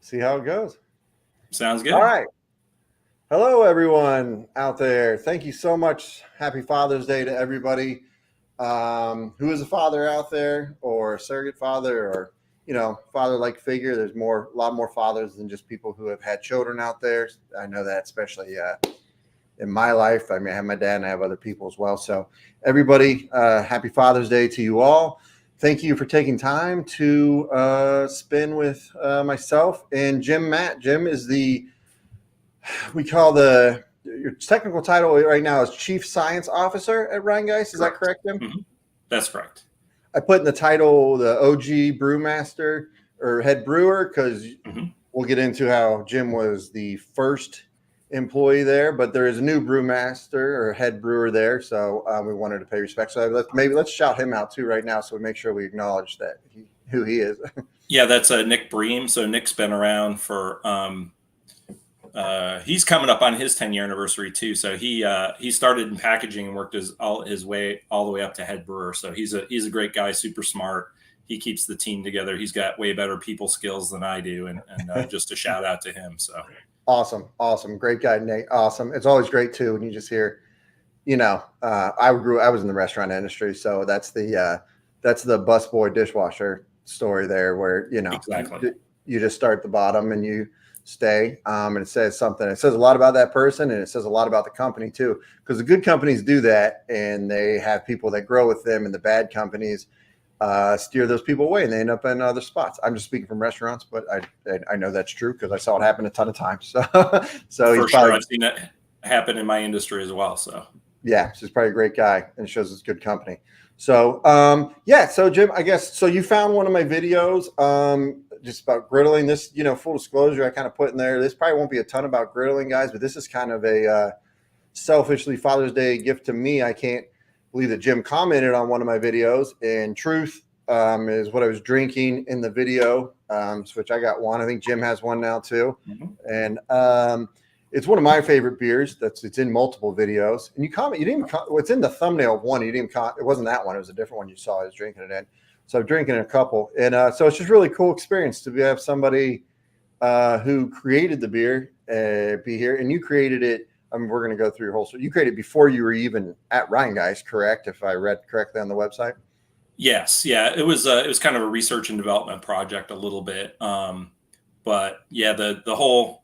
See how it goes. Sounds good. All right. Hello, everyone out there. Thank you so much. Happy Father's Day to everybody who is a father out there, or a surrogate father, or father-like figure. There's a lot more fathers than just people who have had children out there. I know that, especially in my life. I mean, I have my dad, and I have other people as well. So, everybody, happy Father's Day to you all. Thank you for taking time to spend with myself and Jim Matt. Jim is your technical title right now is Chief Science Officer at Rhinegeist. Is that correct, Jim? Mm-hmm. That's correct. I put in the title the OG Brewmaster or head brewer because we'll get into how Jim was the first employee there, but there is a new brewmaster or head brewer there, so we wanted to pay respect. So let's shout him out too right now, so we make sure we acknowledge that who he is. Yeah, that's Nick Bream. So Nick's been around for he's coming up on his 10-year anniversary too. So he started in packaging and worked all the way up to head brewer. So he's a great guy, super smart. He keeps the team together. He's got way better people skills than I do, and just a shout out to him. So awesome, great guy, Nate. Awesome. It's always great too when you just hear, I was in the restaurant industry, so that's the busboy dishwasher story there, where exactly. You just start at the bottom and you stay, and it says something. It says a lot about that person, and it says a lot about the company too, because the good companies do that, and they have people that grow with them, and the bad companies steer those people away, and they end up in other spots. I'm just speaking from restaurants, but I know that's true because I saw it happen a ton of times. So for sure, I've seen it happen in my industry as well. So yeah, he's probably a great guy, and it shows it's good company. So so Jim, I guess so. You found one of my videos just about griddling. This, full disclosure, I kind of put in there. This probably won't be a ton about griddling, guys, but this is kind of a selfishly Father's Day gift to me. I can't believe that Jim commented on one of my videos, and truth is what I was drinking in the video, which I got one. I think Jim has one now too. And it's one of my favorite beers. It's in multiple videos. And you didn't even it's in the thumbnail of one. You didn't even it wasn't that one. It was a different one you saw I was drinking it in. So I'm drinking a couple. And so it's just really cool experience to have somebody who created the beer be here. And you created it. We're going to go through your whole story. You created it before you were even at Rhinegeist, correct? If I read correctly on the website. Yes. Yeah. It was kind of a research and development project a little bit. But yeah, the whole,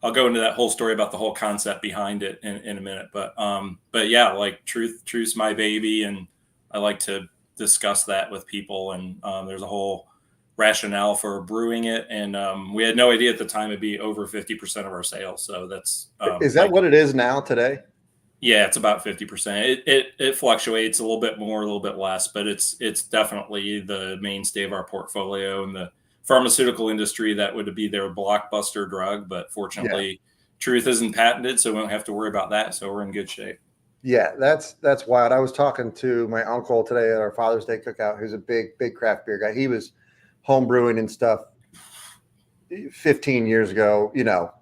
I'll go into that whole story about the whole concept behind it in a minute. But yeah, like truth's my baby. And I like to discuss that with people. And there's a whole rationale for brewing it. And we had no idea at the time it'd be over 50% of our sales. So that's, is that what it is now today? Yeah, it's about 50%. It fluctuates a little bit more, a little bit less, but it's definitely the mainstay of our portfolio. And the pharmaceutical industry, that would be their blockbuster drug, but fortunately truth isn't patented, so we don't have to worry about that. So we're in good shape. Yeah, that's wild. I was talking to my uncle today at our Father's Day cookout, who's a big craft beer guy. He was home brewing and stuff 15 years ago,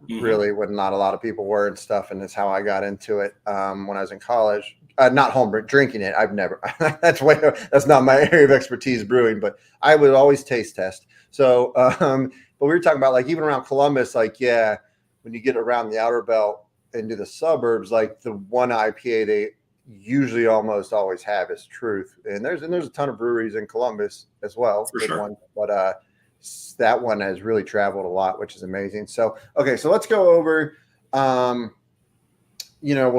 really when not a lot of people were and stuff. And that's how I got into it when I was in college. Not home drinking it. I've never, that's not my area of expertise, brewing, but I would always taste test. So, but we were talking about, like, even around Columbus, like, yeah, when you get around the outer belt into the suburbs, like the one IPA they usually almost always have is Truth. And there's a ton of breweries in Columbus as well. For sure. One, but that one has really traveled a lot, which is amazing. So, okay, so let's go over, we'll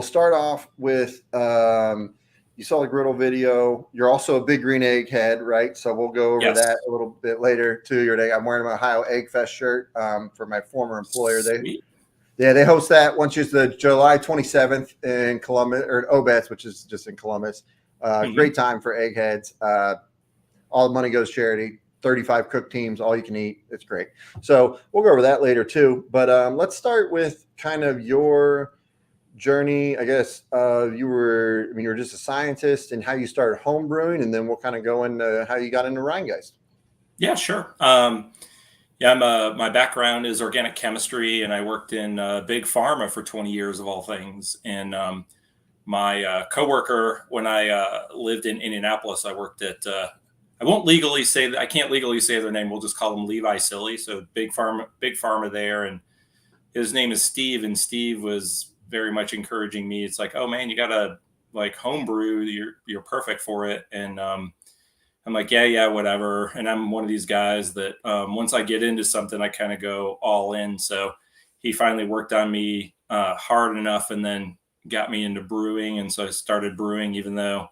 start off with, you saw the griddle video. You're also a Big Green Egg head, right? So we'll go over that a little bit later too. I'm wearing my Ohio Egg Fest shirt for my former employer. They host that once it's the July 27th in Columbus, or Obetz, which is just in Columbus. Great time for eggheads. All the money goes charity. 35 cook teams, all you can eat. It's great. So we'll go over that later too. But let's start with kind of your journey. I guess you were just a scientist, and how you started home brewing, and then we'll kind of go into how you got into Rhinegeist. Yeah, sure. My background is organic chemistry, and I worked in big pharma for 20 years of all things. And my coworker, when I lived in Indianapolis, I worked at I won't legally say that. I can't legally say their name. We'll just call them Levi Silly. So big pharma there. And his name is Steve. And Steve was very much encouraging me. It's like, oh man, you got to like homebrew. You're perfect for it. And, I'm like, yeah, whatever. And I'm one of these guys that once I get into something, I kind of go all in. So he finally worked on me hard enough and then got me into brewing. And so I started brewing, even though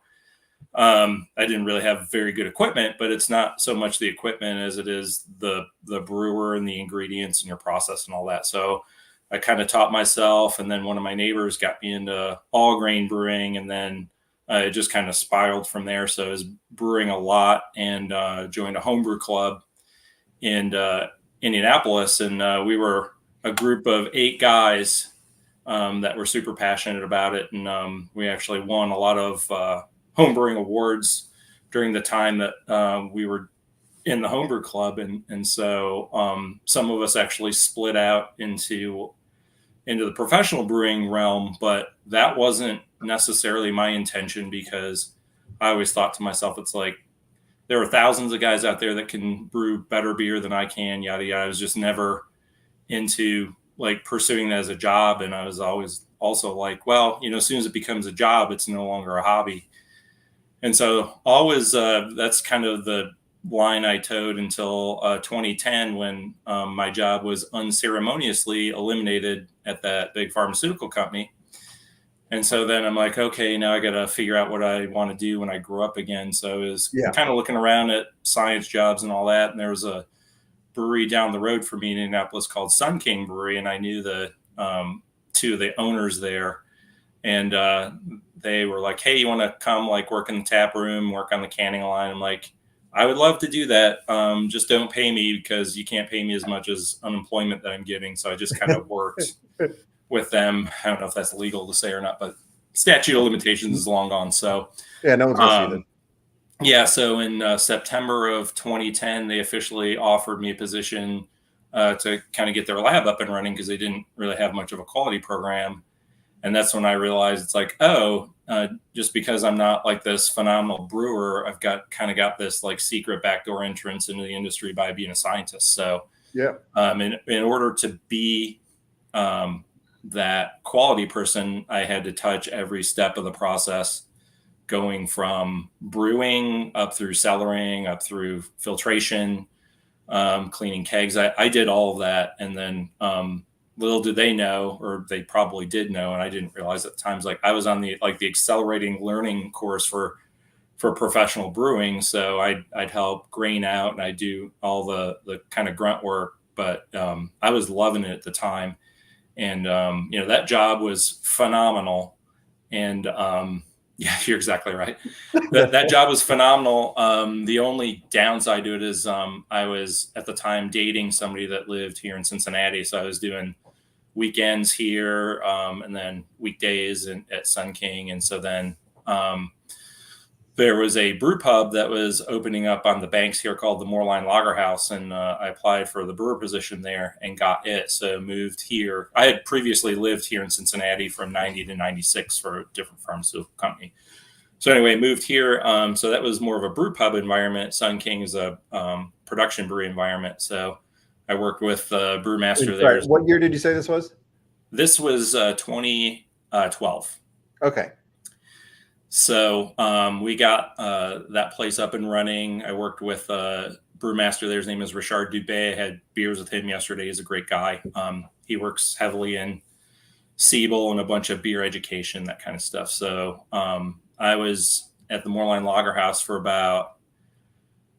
I didn't really have very good equipment, but it's not so much the equipment as it is the brewer and the ingredients and your process and all that. So I kind of taught myself. And then one of my neighbors got me into all grain brewing, and then it just kind of spiraled from there. So I was brewing a lot and joined a homebrew club in Indianapolis. And we were a group of 8 guys that were super passionate about it. And we actually won a lot of homebrewing awards during the time that we were in the homebrew club. And so some of us actually split out into the professional brewing realm, but that wasn't necessarily my intention, because I always thought to myself, it's like, there are thousands of guys out there that can brew better beer than I can, yada, yada. I was just never into like pursuing that as a job. And I was always also like, well, as soon as it becomes a job, it's no longer a hobby. And so always, that's kind of the line I towed until 2010, when my job was unceremoniously eliminated at that big pharmaceutical company. And so then I'm like, okay, now I got to figure out what I want to do when I grow up again. So I was kind of looking around at science jobs and all that. And there was a brewery down the road from me in Indianapolis called Sun King Brewery. And I knew the 2 of the owners there. And they were like, hey, you want to come like work in the tap room, work on the canning line? I'm like, I would love to do that. Just don't pay me, because you can't pay me as much as unemployment that I'm getting. So I just kind of worked with them. I don't know if that's legal to say or not, but statute of limitations is long gone. So yeah, no one's gonna see that. Yeah. So in September of 2010, they officially offered me a position to kind of get their lab up and running, because they didn't really have much of a quality program. And that's when I realized it's like, just because I'm not like this phenomenal brewer, I've got this like secret backdoor entrance into the industry by being a scientist. So in order to be that quality person, I had to touch every step of the process, going from brewing up through cellaring, up through filtration, cleaning kegs. I did all of that. And then little did they know, or they probably did know, and I didn't realize at times, like I was on the accelerating learning course for professional brewing. So I'd help grain out, and I do all the kind of grunt work, but I was loving it at the time. And, that job was phenomenal. And yeah, you're exactly right. That job was phenomenal. The only downside to it is I was at the time dating somebody that lived here in Cincinnati. So I was doing weekends here and then weekdays at Sun King. And so then there was a brew pub that was opening up on the banks here called the Moorline Lager House. And I applied for the brewer position there and got it. So moved here. I had previously lived here in Cincinnati from 90 to 96 for a different pharmaceutical company. So anyway, moved here. So that was more of a brew pub environment. Sun King is a production brewery environment. So I worked with brewmaster there. What year did you say this was? This was 2012. Okay. So we got that place up and running. I worked with brewmaster there. His name is Richard Dubé. I had beers with him yesterday. He's a great guy. He works heavily in Siebel and a bunch of beer education, that kind of stuff. So I was at the Moorline Lager House for about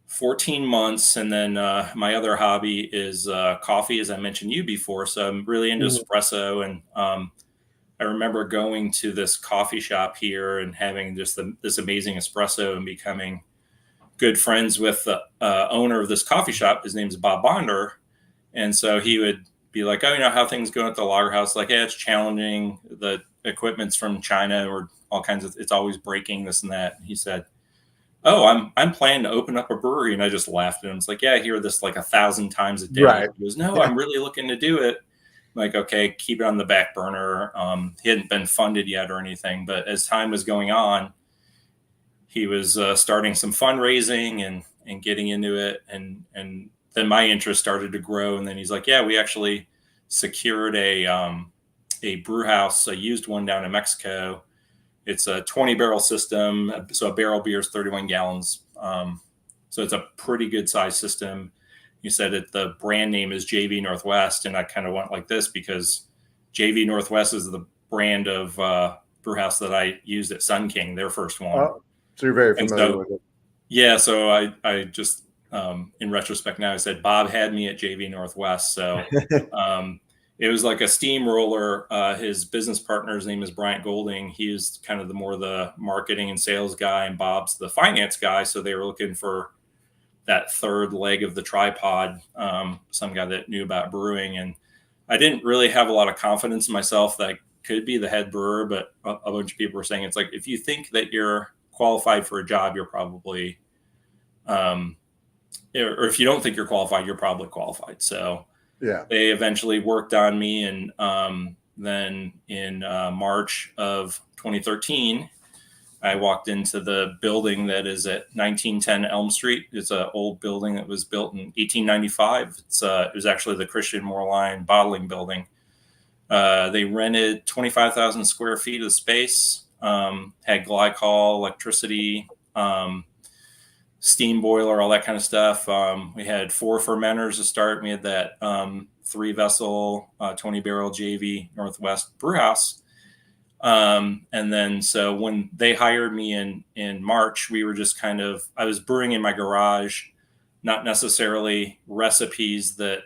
14 months. And then my other hobby is coffee, as I mentioned you before. So I'm really into espresso. And I remember going to this coffee shop here and having just this amazing espresso and becoming good friends with the owner of this coffee shop. His name's Bob Bonder. And so he would be like, oh, how things going at the lager house? Like, yeah, it's challenging. The equipment's from China or all kinds of, it's always breaking, this and that. And he said, oh, I'm planning to open up a brewery. And I just laughed at him. It's like, yeah, I hear this like 1,000 times a day. Right. He goes, no, I'm really looking to do it. I'm like, okay, keep it on the back burner. He hadn't been funded yet or anything, but as time was going on, he was starting some fundraising and getting into it. And then my interest started to grow. And then he's like, yeah, we actually secured a brew house, a used one down in Mexico. It's a 20 barrel system. So a barrel beer is 31 gallons. So it's a pretty good size system. You said that the brand name is JV Northwest. And I kind of went like this because JV Northwest is the brand of brew house that I used at Sun King, their first one. Oh, so you're very familiar with it. Yeah. So I just, in retrospect now, I said Bob had me at JV Northwest. So it was like a steamroller. His business partner's name is Bryant Golding. He's kind of the marketing and sales guy, and Bob's the finance guy. So they were looking for that third leg of the tripod, some guy that knew about brewing. And I didn't really have a lot of confidence in myself that I could be the head brewer, but a bunch of people were saying, it's like, if you think that you're qualified for a job, you're probably, or if you don't think you're qualified, you're probably qualified. So yeah, they eventually worked on me. And then in March of 2013, I walked into the building that is at 1910 Elm Street. It's an old building that was built in 1895. It was actually the Christian Moorline bottling building. They rented 25,000 square feet of space, had glycol, electricity, steam boiler, all that kind of stuff. We had 4 fermenters to start. We had that 3 vessel, 20 barrel JV Northwest brew house. And then, so when they hired me in March, we were just I was brewing in my garage, not necessarily recipes that,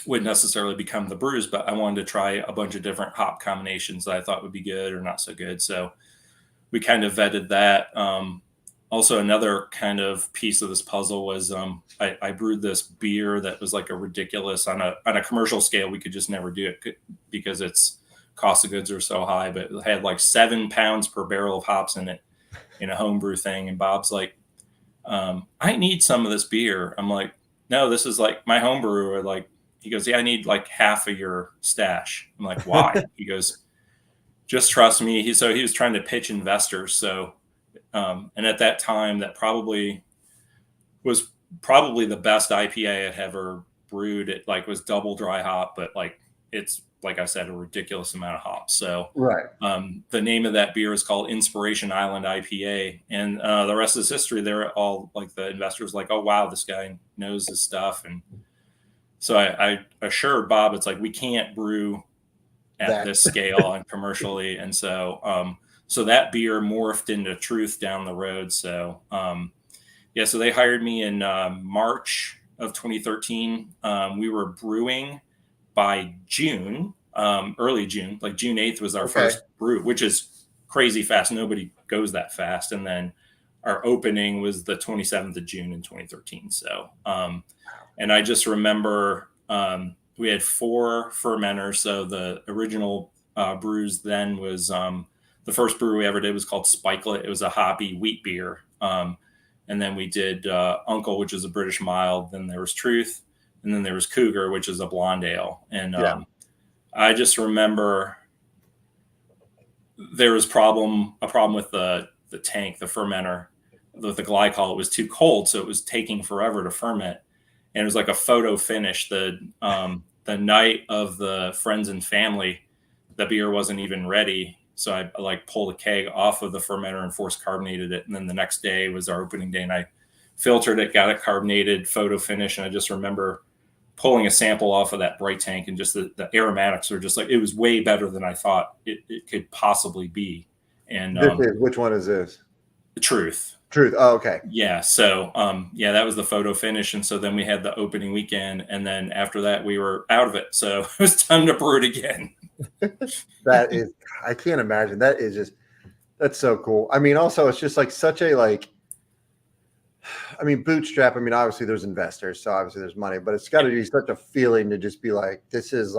would necessarily become the brews, but I wanted to try a bunch of different hop combinations that I thought would be good or not so good. So we kind of vetted that. Also, another kind of piece of this puzzle was I brewed this beer that was like a ridiculous on a commercial scale. We could just never do it because its cost of goods are so high, but it had like 7 pounds per barrel of hops in it in a homebrew thing. And Bob's like, I need some of this beer. I'm like, no, this is like my homebrew. Or like, he goes, yeah, I need like half of your stash. I'm like, why? He goes, just trust me. He was trying to pitch investors. So, and at that time, that was probably the best IPA I'd ever brewed. It like was double dry hop, but like it's, like I said, a ridiculous amount of hops. So right. The name of that beer is called Inspiration Island IPA. And the rest is history. They're all like the investors like, oh, wow, this guy knows his stuff. And so I assured Bob, it's like, we can't brew at this scale and commercially. And so, so that beer morphed into Truth down the road. So, yeah, so they hired me in March of 2013. We were brewing by June, early June, like June 8th was our first brew, which is crazy fast. Nobody goes that fast. And then our opening was the 27th of June in 2013. So, and I just remember we had 4 fermenters. So the original brews then was the first brew we ever did was called Spikelet. It was a hoppy wheat beer. And then we did Uncle, which is a British mild. Then there was Truth. And then there was Cougar, which is a blonde ale. And I just remember there was a problem with the tank, the fermenter, with the glycol. It was too cold, so it was taking forever to ferment. And it was like a photo finish. The night of the friends and family, the beer wasn't even ready. So I like pulled a keg off of the fermenter and force carbonated it. And then the next day was our opening day, and I filtered it, got it carbonated, photo finish. And I just remember pulling a sample off of that bright tank, and just the aromatics are just like, it was way better than I thought it could possibly be. And which one is this? The Truth. Oh, okay. Yeah. So, yeah, that was the photo finish. And so then we had the opening weekend, and then after that we were out of it. So it was time to brew it again. That is, I can't imagine. That is just, that's so cool. I mean, also it's just like such a, like, I mean, bootstrap. I mean, obviously there's investors, so obviously there's money, but it's got to be such a feeling to just be like, this is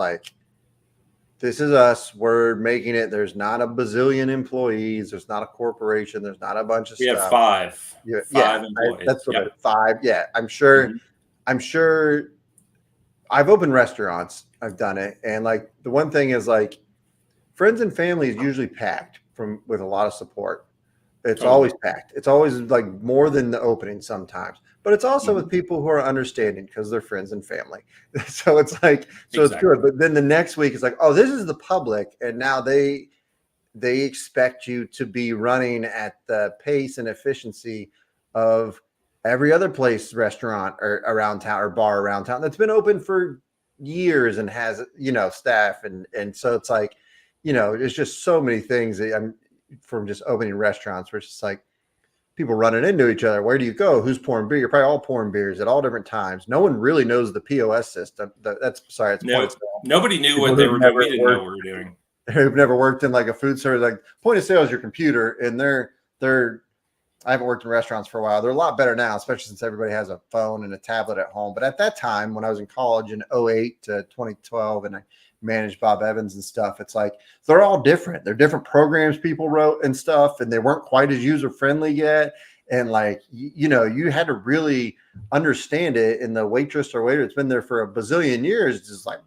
us. We're making it. There's not a bazillion employees. There's not a corporation. There's not a bunch of stuff. We have 5. Yeah, 5 employees. That's what 5. Yeah, I'm sure. Mm-hmm. I'm sure. I've opened restaurants. I've done it, and like the one thing is like, friends and family is usually packed with a lot of support. It's Totally. always packed. It's always like more than the opening sometimes. But it's also with Mhm. people who are understanding because they're friends and family. So it's like, so it's Exactly. good. But then the next week it's like, oh, this is the public, and now they expect you to be running at the pace and efficiency of every other place, restaurant or around town or bar around town that's been open for years and has, staff. And so it's like, there's just so many things that I'm from just opening restaurants where it's just like people running into each other. Where do you go? Who's pouring beer? You're probably all pouring beers at all different times. No one really knows the POS system. That's sorry, it's point No, of sale. nobody knew People what they who've were doing. We never didn't know worked what we were doing. who've never worked in like a food service, like point of sale is your computer, and they're I haven't worked in restaurants for a while. They're a lot better now, especially since everybody has a phone and a tablet at home. But at that time, when I was in college in 08 to 2012, and I managed Bob Evans and stuff, it's like they're all different. They're different programs people wrote and stuff, and they weren't quite as user friendly yet. And like you had to really understand it. And the waitress or waiter that's been there for a bazillion years is just like.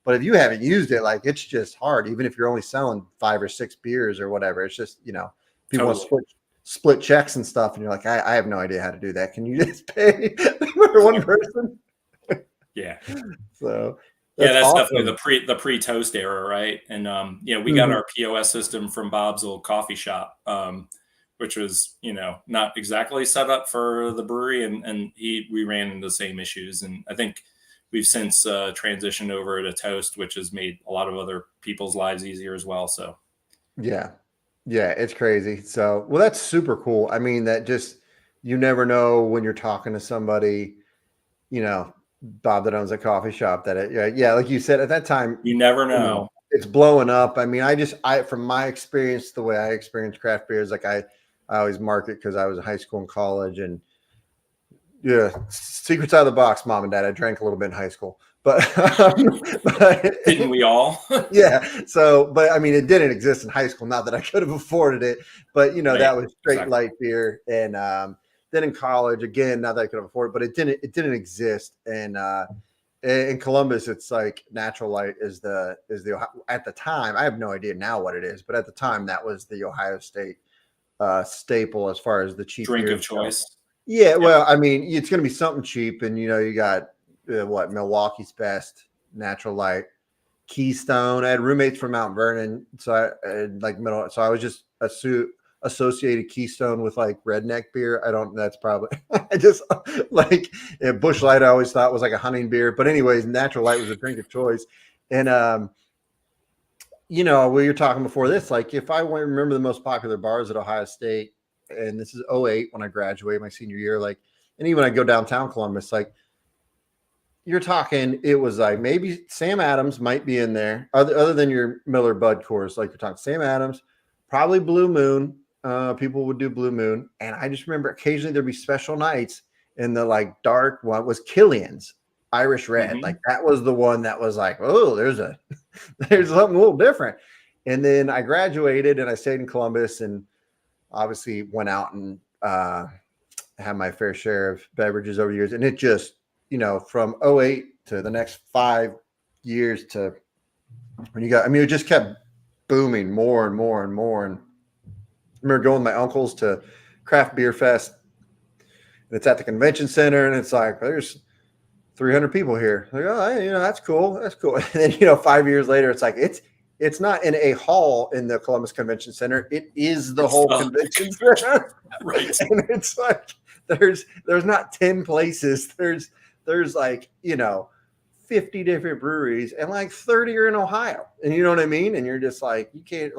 But if you haven't used it, like it's just hard. Even if you're only selling 5 or 6 beers or whatever, it's just people want to Totally. split checks and stuff, and you're like, I have no idea how to do that. Can you just pay for one person? Yeah. So Yeah, that's that's definitely awesome. the pre-toast era, right? And we got Mhm. our POS system from Bob's old coffee shop, which was not exactly set up for the brewery, and we ran into the same issues, and I think we've since transitioned over to Toast, which has made a lot of other people's lives easier as well. So Yeah. Yeah, it's crazy. So, well, that's super cool. I mean, that just you never know when you're talking to somebody, you know, Bob that owns a coffee shop that yeah, like you said at that time, you never know. it's blowing up. I mean, from my experience, the way I experienced craft beers, like I always market because I was in high school and college, and yeah, secrets out of the box, mom and dad. I drank a little bit in high school, but Didn't we all? yeah. So, but I mean, it didn't exist in high school. Not that I could have afforded it, but Right. that was straight Exactly. light beer. And then in college, again, not that I could have afforded, but it didn't exist. And in Columbus, it's like Natural Light is the at the time. I have no idea now what it is, but at the time, that was the Ohio State staple as far as the cheap Drink of beers go. choice. Yeah, Yep. well, I mean, it's going to be something cheap, and you got what Milwaukee's Best, Natural Light, Keystone. I had roommates from Mount Vernon, so I was just associated Keystone with like redneck beer. I don't. That's probably I just like Bush Light. I always thought was like a hunting beer, but anyways, Natural Light was a drink of choice, and we were talking before this, like if I remember the most popular bars at Ohio State, and this is '08 when I graduated my senior year, like, and even when I go downtown Columbus, like you're talking, it was like maybe Sam Adams might be in there, other than your Miller Bud course, like you're talking Sam Adams, probably Blue Moon. People would do Blue Moon, and I just remember occasionally there'd be special nights, and the like dark one was Killian's Irish Red. Hmm. Like that was the one that was like, oh, there's something a little different. And then I graduated and I stayed in Columbus and obviously went out and had my fair share of beverages over the years. And it just, from '08 to the next 5 years to when it just kept booming more and more and more. And I remember going with my uncles to Craft Beer Fest, and it's at the convention center, and it's like, there's 300 people here. Like, oh, hey, that's cool. That's cool. And then, 5 years later, it's like, it's not in a hall in the Columbus Convention Center. It is the It's whole convention center. right. And it's like, there's not 10 places. There's like, 50 different breweries, and like 30 are in Ohio. And you know what I mean? And you're just like, you can't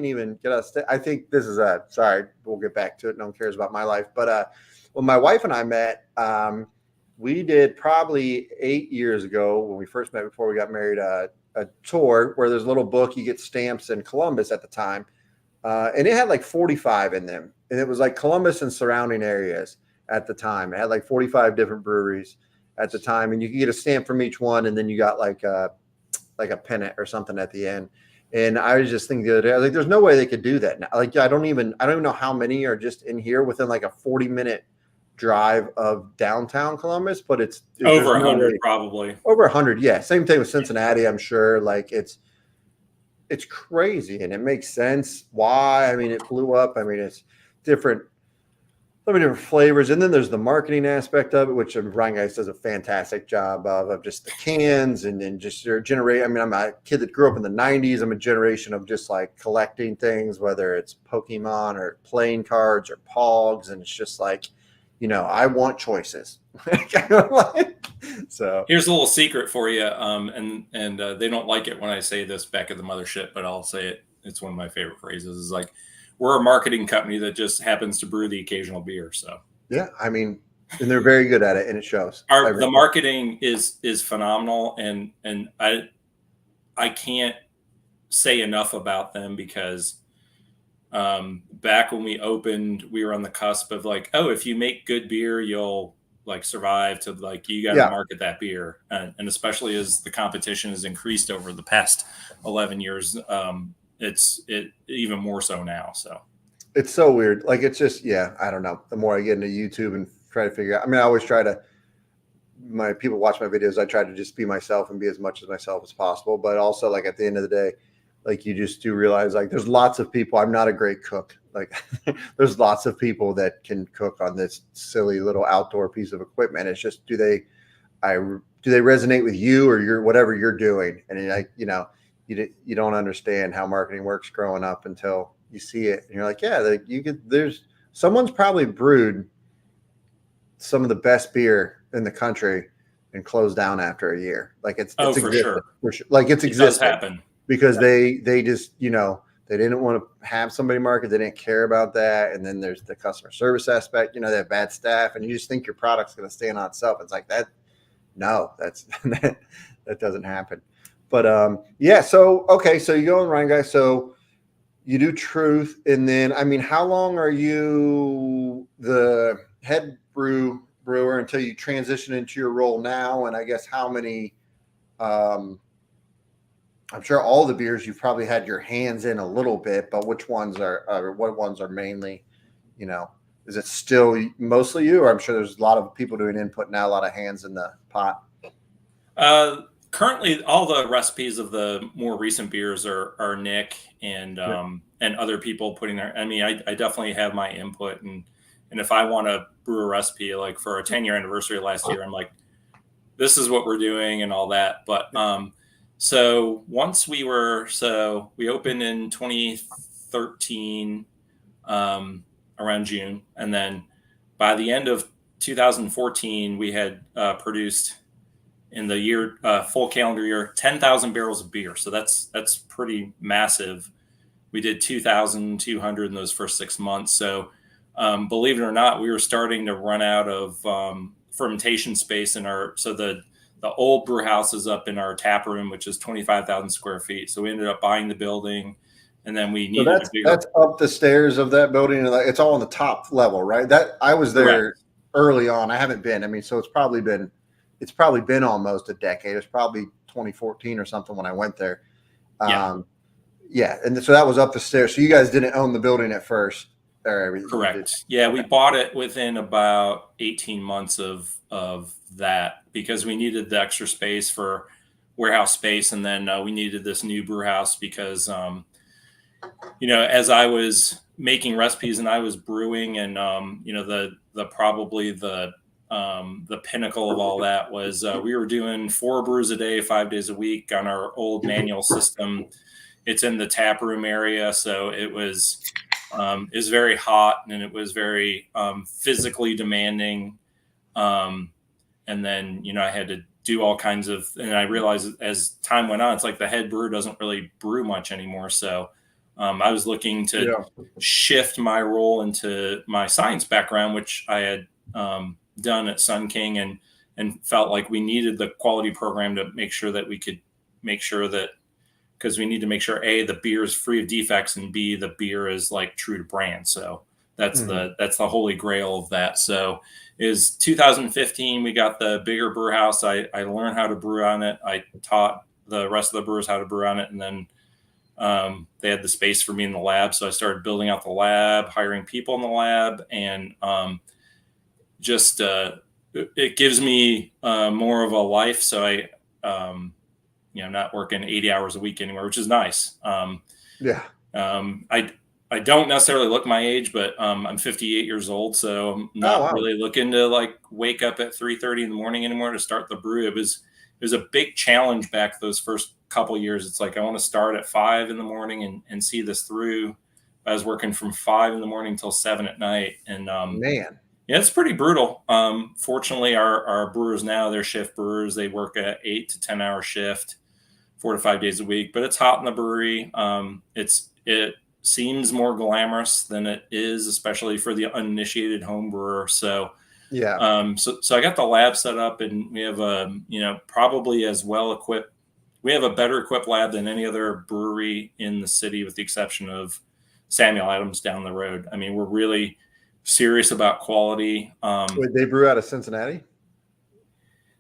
even get us. I think this is sorry, we'll get back to it. No one cares about my life. But when my wife and I met, we did probably 8 years ago when we first met before we got married, a tour where there's a little book, you get stamps in Columbus at the time. And it had like 45 in them. And it was like Columbus and surrounding areas at the time. It had like 45 different breweries at the time. And you could get a stamp from each one. And then you got like a pennant or something at the end. And I was just thinking the other day, I was like, there's no way they could do that now. Like, I don't even know how many are just in here within like a 40-minute drive of downtown Columbus, but there's Over no 100 way. probably. Over 100. Yeah. Same thing with Cincinnati. I'm sure like it's crazy, and it makes sense why. I mean, it blew up. I mean, it's different, so many different flavors, and then there's the marketing aspect of it, which Rhinegeist does a fantastic job of just the cans, and then just your generate. I mean, I'm a kid that grew up in the '90s. I'm a generation of just like collecting things, whether it's Pokemon or playing cards or Pogs, and it's just like, I want choices. So Here's a little secret for you, and they don't like it when I say this back at the mothership, but I'll say it. It's one of my favorite phrases. Is like, we're a marketing company that just happens to brew the occasional beer. So yeah, I mean, and they're very good at it, and it shows. the marketing is phenomenal, and I can't say enough about them because back when we opened, we were on the cusp of like, oh, if you make good beer, you'll like survive, to like, you got to market that beer. And especially as the competition has increased over the past 11 years, it's even more so now. So it's so weird. Like, it's just, I don't know. The more I get into YouTube and try to figure out, I mean, I always try to, my people watch my videos, I try to just be myself and be as much as myself as possible. But also, like, at the end of the day, like, you just do realize, like, there's lots of people. I'm not a great cook. Like, there's lots of people that can cook on this silly little outdoor piece of equipment. It's just, do they resonate with you or your whatever you're doing? And like, you don't understand how marketing works growing up until you see it, and you're like, yeah, there's someone's probably brewed some of the best beer in the country and closed down after a year. Like, it's for sure. Like, it's It existed. does happen. Because they just, they didn't want to have somebody market. They didn't care about that. And then there's the customer service aspect. They have bad staff, and you just think your product's going to stand on itself. It's like that. No, that doesn't happen. But So, okay. So you go in Rhinegeist. So you do Truth. And then, I mean, how long are you the head brewer until you transition into your role now? And I guess how many, I'm sure all the beers you've probably had your hands in a little bit, but which ones what ones are mainly, is it still mostly you, or I'm sure there's a lot of people doing input now, a lot of hands in the pot? Currently, all the recipes of the more recent beers are Nick and other people putting their. I mean, I definitely have my input, and if I want to brew a recipe, like for a 10-year anniversary last year, I'm like, this is what we're doing and all that. But so once we opened in 2013, around June, and then by the end of 2014, we had produced, in the year, full calendar year, 10,000 barrels of beer. So that's pretty massive. We did 2,200 in those first 6 months. So believe it or not, we were starting to run out of fermentation space in our. So the old brew house is up in our tap room, which is 25,000 square feet. So we ended up buying the building, and then we needed a bigger. That's up the stairs of that building, and it's all on the top level, right? That I was there early on. I haven't been. I mean, so it's probably been almost a decade. It's probably 2014 or something when I went there. And so that was up the stairs. So you guys didn't own the building at first, or everything? Correct. Yeah, we bought it within about 18 months of that, because we needed the extra space for warehouse space, and then we needed this new brew house because as I was making recipes and I was brewing, and the pinnacle of all that was we were doing 4 brews a day, 5 days a week on our old manual system. It's in the tap room area, so it was very hot, and it was very physically demanding. And then, I had to do all kinds of, and I realized as time went on, it's like the head brewer doesn't really brew much anymore. So I was looking to shift my role into my science background, which I had done at Sun King, and felt like we needed the quality program to make sure that we could make sure that, because we need to make sure, A, the beer is free of defects, and B, the beer is like true to brand. So that's that's the holy grail of that. So is 2015, we got the bigger brew house. I learned how to brew on it. I taught the rest of the brewers how to brew on it. And then they had the space for me in the lab. So I started building out the lab, hiring people in the lab, and it gives me more of a life. So not working 80 hours a week anymore, which is nice. Yeah. I don't necessarily look my age, but I'm 58 years old, so I'm Oh, not wow. really looking to like wake up at 3:30 in the morning anymore to start the brew. It was a big challenge back those first couple years. It's like I want to start at 5 in the morning and see this through. I was working from 5 in the morning till 7 at night, and Man. yeah, it's pretty brutal. Fortunately, our brewers now, they're shift brewers. They work at 8 to 10 hour shift, 4 to 5 days a week. But it's hot in the brewery. It seems more glamorous than it is, especially for the uninitiated home brewer. So Yeah. so I got the lab set up, and we have probably as well equipped. We have a better equipped lab than any other brewery in the city, with the exception of Samuel Adams down the road. I mean, we're really serious about quality. Wait, they brew out of Cincinnati?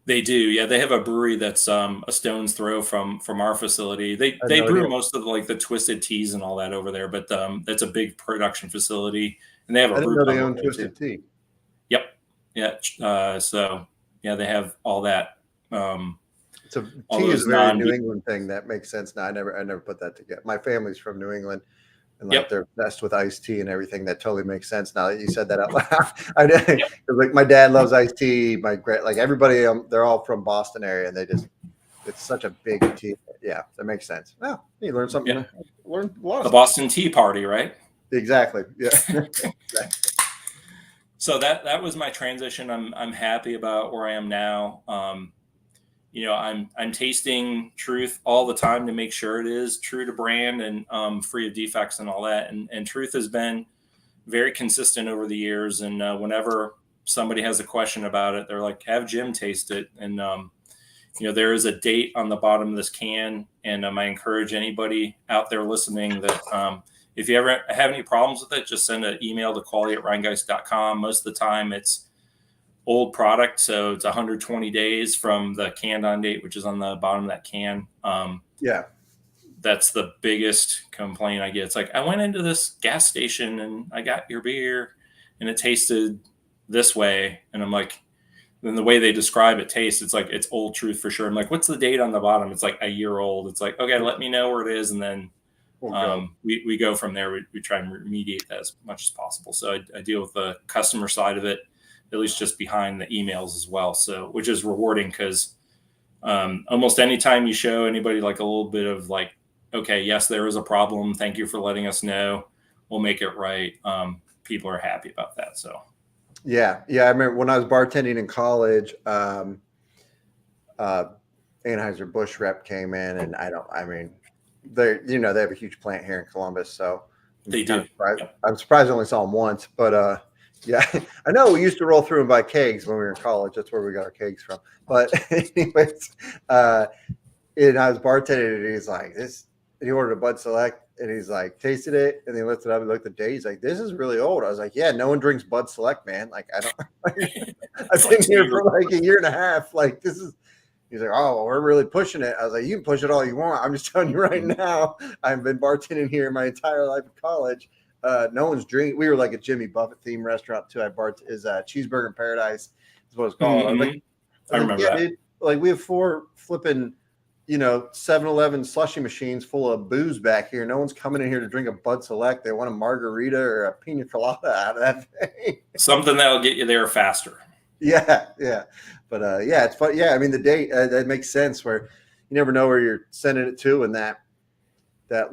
They do, yeah. They have a brewery that's a stone's throw from our facility. They I had they no idea. brew most of the twisted teas and all that over there, but that's a big production facility, and they have I a didn't brew know pub they over owned there too. Twisted Tea. Yep, yeah. So yeah, they have all that. So All tea is those a very non. New England thing. That makes sense now. I never put that together. My family's from New England, and like Yep, they're obsessed with iced tea and everything. That totally makes sense now that you said that out loud. I did. Like my dad loves iced tea. Like everybody, they're all from Boston area, and it's such a big tea. Yeah, that makes sense. Oh, you learn yeah. something. Learn a lot The of stuff. Boston Tea Party, right? Exactly. Yeah. So that was my transition. I'm happy about where I am now. I'm tasting truth all the time to make sure it is true to brand and free of defects and all that. And truth has been very consistent over the years. And whenever somebody has a question about it, they're like, "Have Jim taste it." And there is a date on the bottom of this can, and I encourage anybody out there listening that if you ever have any problems with it, just send an email to quality@rhinegeist.com. Most of the time, it's old product, so it's 120 days from the canned on date, which is on the bottom of that can. Yeah. That's the biggest complaint I get. It's like, I went into this gas station and I got your beer and it tasted this way, and I'm like, then the way they describe it tastes, it's like it's old truth for sure. I'm like, what's the date on the bottom? It's like a year old. It's like, okay, let me know where it is, and then We'll go. we go from there. We try and remediate that as much as possible. So I deal with the customer side of it, at least just behind the emails as well. So, which is rewarding, because almost anytime you show anybody like a little bit of like, okay, yes, there is a problem. Thank you for letting us know. We'll make it right. People are happy about that. So. Yeah. I remember when I was bartending in college, Anheuser-Busch rep came in, and they have a huge plant here in Columbus, so They do. Yep. I'm surprised I only saw them once, but yeah, I know we used to roll through and buy kegs when we were in college. That's where we got our kegs from. But anyways, and I was bartending, and he's like, this, and he ordered a Bud Select, and he's like, tasted it, and he lifted it up and looked at the date. He's like, this is really old. I was like, yeah, no one drinks Bud Select, man. Like, I don't, I've been here for like a year and a half. Like, this is, he's like, oh, well, we're really pushing it. I was like, you can push it all you want. I'm just telling you right now, I've been bartending here my entire life of college. No one's drinking. We were like a Jimmy Buffett themed restaurant too. Is Cheeseburger in Paradise is what it's called. Mm-hmm. I remember yeah, that. dude, like we have 4 flipping 7-Eleven slushy machines full of booze back here. No one's coming in here to drink a Bud Select. They want a margarita or a pina colada out of that thing. Something that'll get you there faster. Yeah. But yeah, it's fun. Yeah, I mean the date that makes sense, where you never know where you're sending it to, and that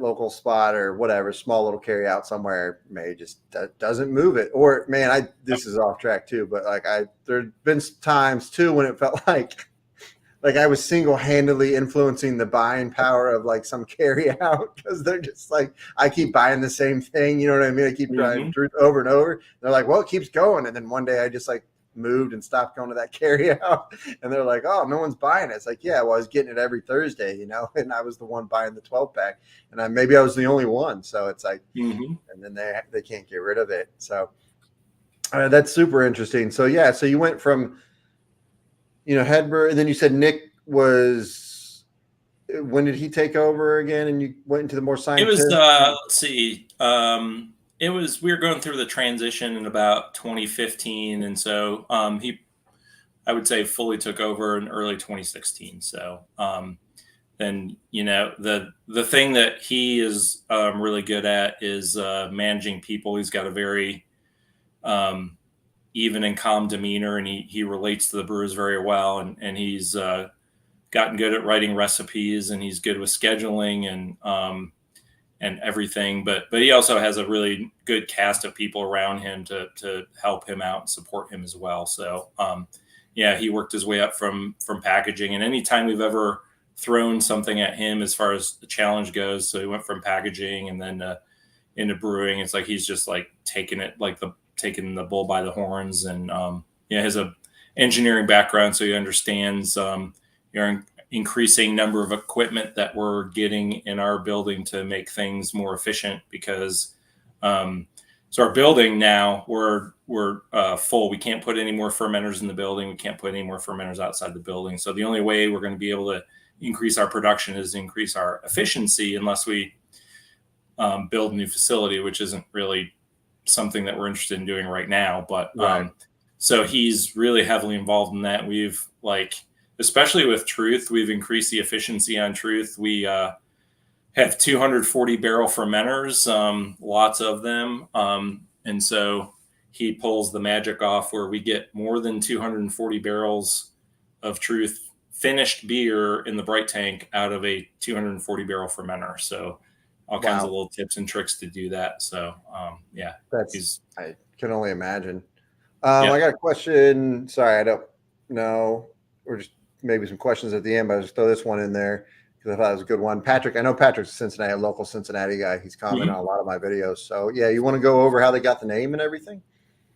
local spot or whatever small little carry out somewhere may just doesn't move it. Or man, this is off track too, but like there've been times too when it felt like I was single-handedly influencing the buying power of like some carry out, because they're just like, I keep buying the same thing. You know what I mean? I keep trying truth over and over. They're like, well, it keeps going. And then one day I just like moved and stopped going to that carry out, and they're like, oh, no one's buying it. It's like, yeah, well, I was getting it every Thursday, and I was the one buying the 12-pack, and maybe I was the only one. So it's like, and then they can't get rid of it. So that's super interesting. So yeah, so you went from, head brewer, and then you said Nick was, when did he take over again? And you went into the more scientific? It was, let's see. We were going through the transition in about 2015. And so I would say fully took over in early 2016. So and the thing that he is really good at is managing people. He's got a very even and calm demeanor, and he relates to the brewers very well, and he's gotten good at writing recipes, and he's good with scheduling and everything. But he also has a really good cast of people around him to help him out and support him as well. So he worked his way up from packaging, and anytime we've ever thrown something at him as far as the challenge goes, so he went from packaging and then into brewing. It's like he's just like taking the bull by the horns, and has a engineering background, so he understands increasing number of equipment that we're getting in our building to make things more efficient, because so our building now, we're full. We can't put any more fermenters in the building. We can't put any more fermenters outside the building. So the only way we're going to be able to increase our production is to increase our efficiency, unless we build a new facility, which isn't really something that we're interested in doing right now. But Right. So he's really heavily involved in that. We've especially with Truth, we've increased the efficiency on Truth. We have 240 barrel fermenters, lots of them. And so he pulls the magic off where we get more than 240 barrels of Truth finished beer in the bright tank out of a 240 barrel fermenter. So all kinds of little tips and tricks to do that. So I can only imagine. I got a question. Sorry, I don't know. Or just maybe some questions at the end, but I'll just throw this one in there because I thought it was a good one. Patrick, I know Patrick's a Cincinnati, a local Cincinnati guy. He's commented on a lot of my videos. So yeah, you want to go over how they got the name and everything?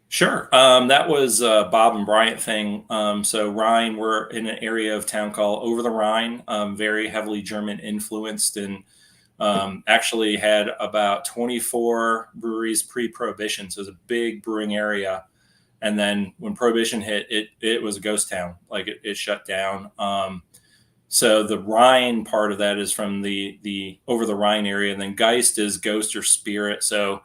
Sure. That was a Bob and Bryant thing. So Rhine, we're in an area of town called Over the Rhine, very heavily German influenced, and actually had about 24 breweries pre-Prohibition. So it was a big brewing area. And then when Prohibition hit, it was a ghost town. Like it shut down. So the Rhine part of that is from the Over the Rhine area. And then Geist is ghost or spirit. So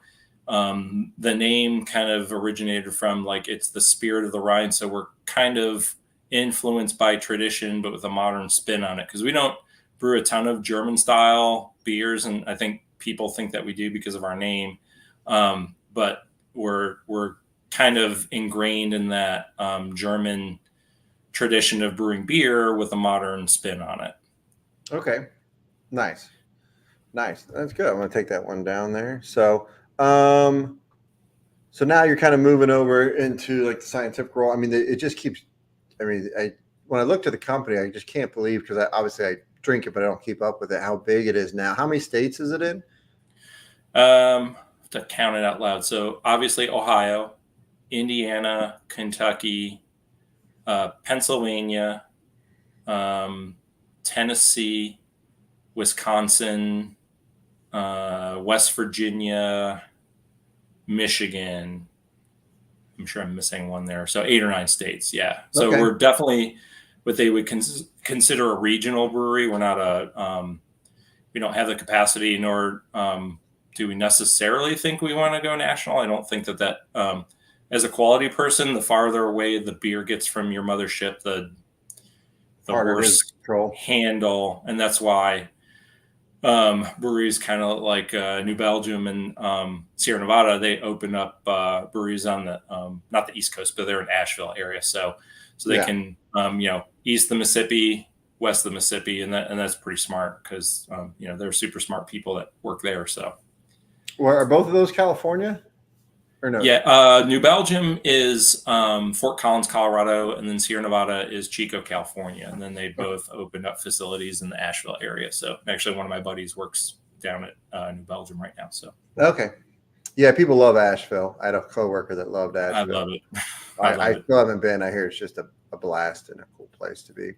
the name kind of originated from it's the spirit of the Rhine. So we're kind of influenced by tradition, but with a modern spin on it. Because we don't brew a ton of German style beers. And I think people think that we do because of our name. But we're kind of ingrained in that German tradition of brewing beer with a modern spin on it. Okay. Nice. That's good. I'm going to take that one down there. So, so now you're kind of moving over into the scientific role. I mean, it just keeps, when I looked at the company, I just can't believe, because I drink it, but I don't keep up with it, how big it is now. How many states is it in? To count it out loud. So obviously Ohio, Indiana, Kentucky, Pennsylvania, Tennessee, Wisconsin, West Virginia, Michigan. I'm sure I'm missing one there. So 8 or 9 states. Yeah. So we're definitely what they would consider a regional brewery. We're not we don't have the capacity, nor do we necessarily think we want to go national. I don't think that as a quality person, the farther away the beer gets from your mothership, the worse handle. And that's why breweries kind of like New Belgium and Sierra Nevada, they open up breweries on the not the East Coast, but they're in Asheville area. So they can east the Mississippi, west of the Mississippi, and that's pretty smart because they're super smart people that work there. So, well, are both of those California? Or no? Yeah, New Belgium is Fort Collins, Colorado, and then Sierra Nevada is Chico, California. And then they both opened up facilities in the Asheville area. So actually one of my buddies works down at New Belgium right now. So okay. Yeah, people love Asheville. I had a coworker that loved Asheville. I love it. I still haven't been. I hear it's just a blast and a cool place to be.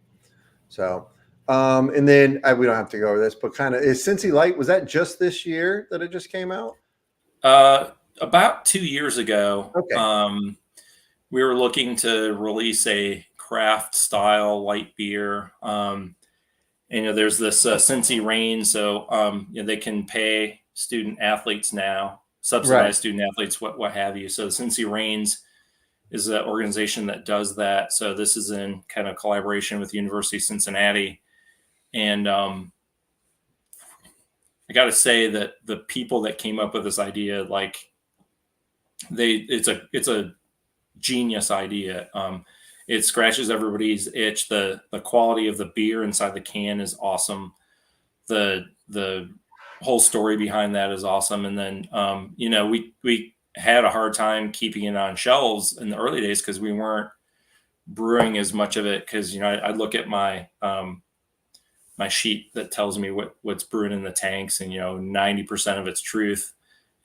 So, and then we don't have to go over this, but kind of is Cincy Light, was that just this year that it just came out? About 2 years ago, okay. We were looking to release a craft style light beer. And there's this Cincy Reign, so they can pay student athletes now, subsidize student athletes, what have you. So the Cincy Reigns is an organization that does that. So this is in kind of collaboration with the University of Cincinnati. And I got to say that the people that came up with this idea, like it's a genius idea. It scratches everybody's itch. The quality of the beer inside the can is awesome. The whole story behind that is awesome. And then we had a hard time keeping it on shelves in the early days because we weren't brewing as much of it. Because I look at my my sheet that tells me what's brewing in the tanks, and 90% of it's truth.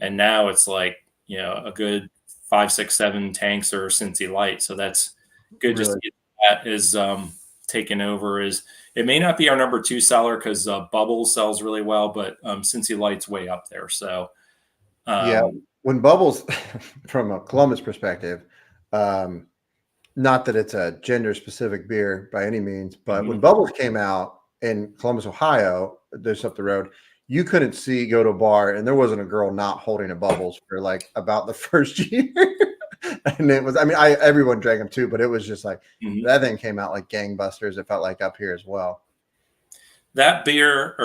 And now it's like a good 5, 6, 7 tanks are Cincy Light. So that's good. Really? Just to get that is taken over. Is it may not be our number 2 seller because Bubbles sells really well, but Cincy Light's way up there. So Yeah, when Bubbles, from a Columbus perspective, not that it's a gender specific beer by any means, but when Bubbles came out in Columbus, Ohio, there's up the road, you couldn't go to a bar and there wasn't a girl not holding a Bubbles for like about the first year. And it was, I mean, everyone drank them too, but it was just like that thing came out like gangbusters. It felt like up here as well. That beer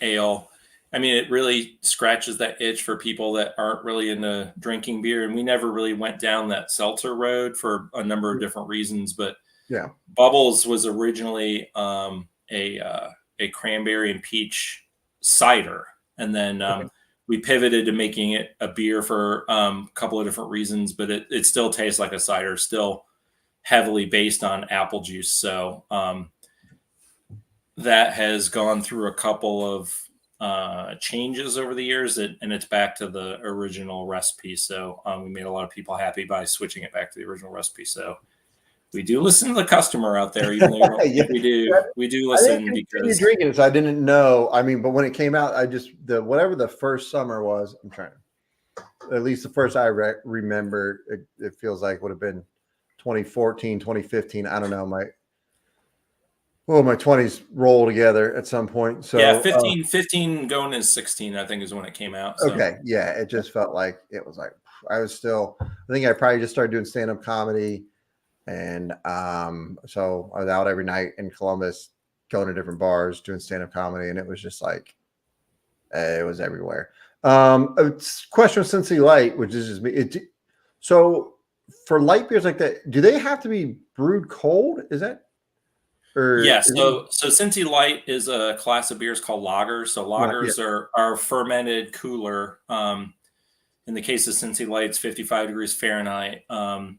ale, I mean, it really scratches that itch for people that aren't really into drinking beer. And we never really went down that seltzer road for a number of different reasons. But yeah, Bubbles was originally a cranberry and peach cider. And then we pivoted to making it a beer for a couple of different reasons. But it still tastes like a cider, still heavily based on apple juice. So that has gone through a couple of changes over the years, and it's back to the original recipe. So we made a lot of people happy by switching it back to the original recipe. So we do listen to the customer out there, even though you don't think we do listen because drinking it. So I didn't know. I mean, but when it came out, whatever the first summer was, I'm trying at least the first I remember, it feels like would have been 2014, 2015. I don't know. My 20s roll together at some point. So yeah, 15 going into 16, I think is when it came out. So. Okay. Yeah. It just felt like it was like, I think I probably just started doing stand-up comedy. And so I was out every night in Columbus, going to different bars, doing stand-up comedy. And it was just like, it was everywhere. A question of Cincy Light, which is just me. So for light beers like that, do they have to be brewed cold? Is that? Yeah, so Cincy Light is a class of beers called lagers. So lagers are fermented cooler. In the case of Cincy Light, it's 55 degrees Fahrenheit.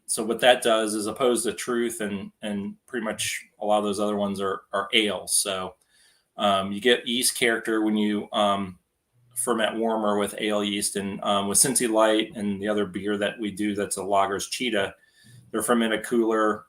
So what that does, as opposed to Truth and pretty much a lot of those other ones are ales. So you get yeast character when you ferment warmer with ale yeast. And with Cincy Light and the other beer that we do that's a lager's Cheetah, they're fermented cooler.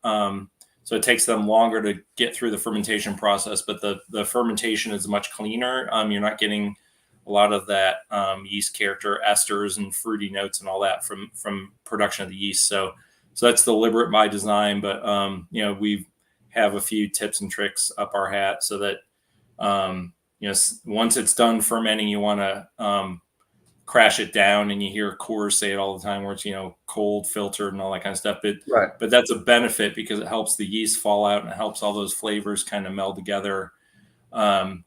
So it takes them longer to get through the fermentation process, but the fermentation is much cleaner. You're not getting a lot of that yeast character, esters and fruity notes and all that from production of the yeast. So that's deliberate by design, but we have a few tips and tricks up our hat so that once it's done fermenting, you want to crash it down, and you hear Coors say it all the time where it's cold filtered and all that kind of stuff, but that's a benefit because it helps the yeast fall out and it helps all those flavors kind of meld together,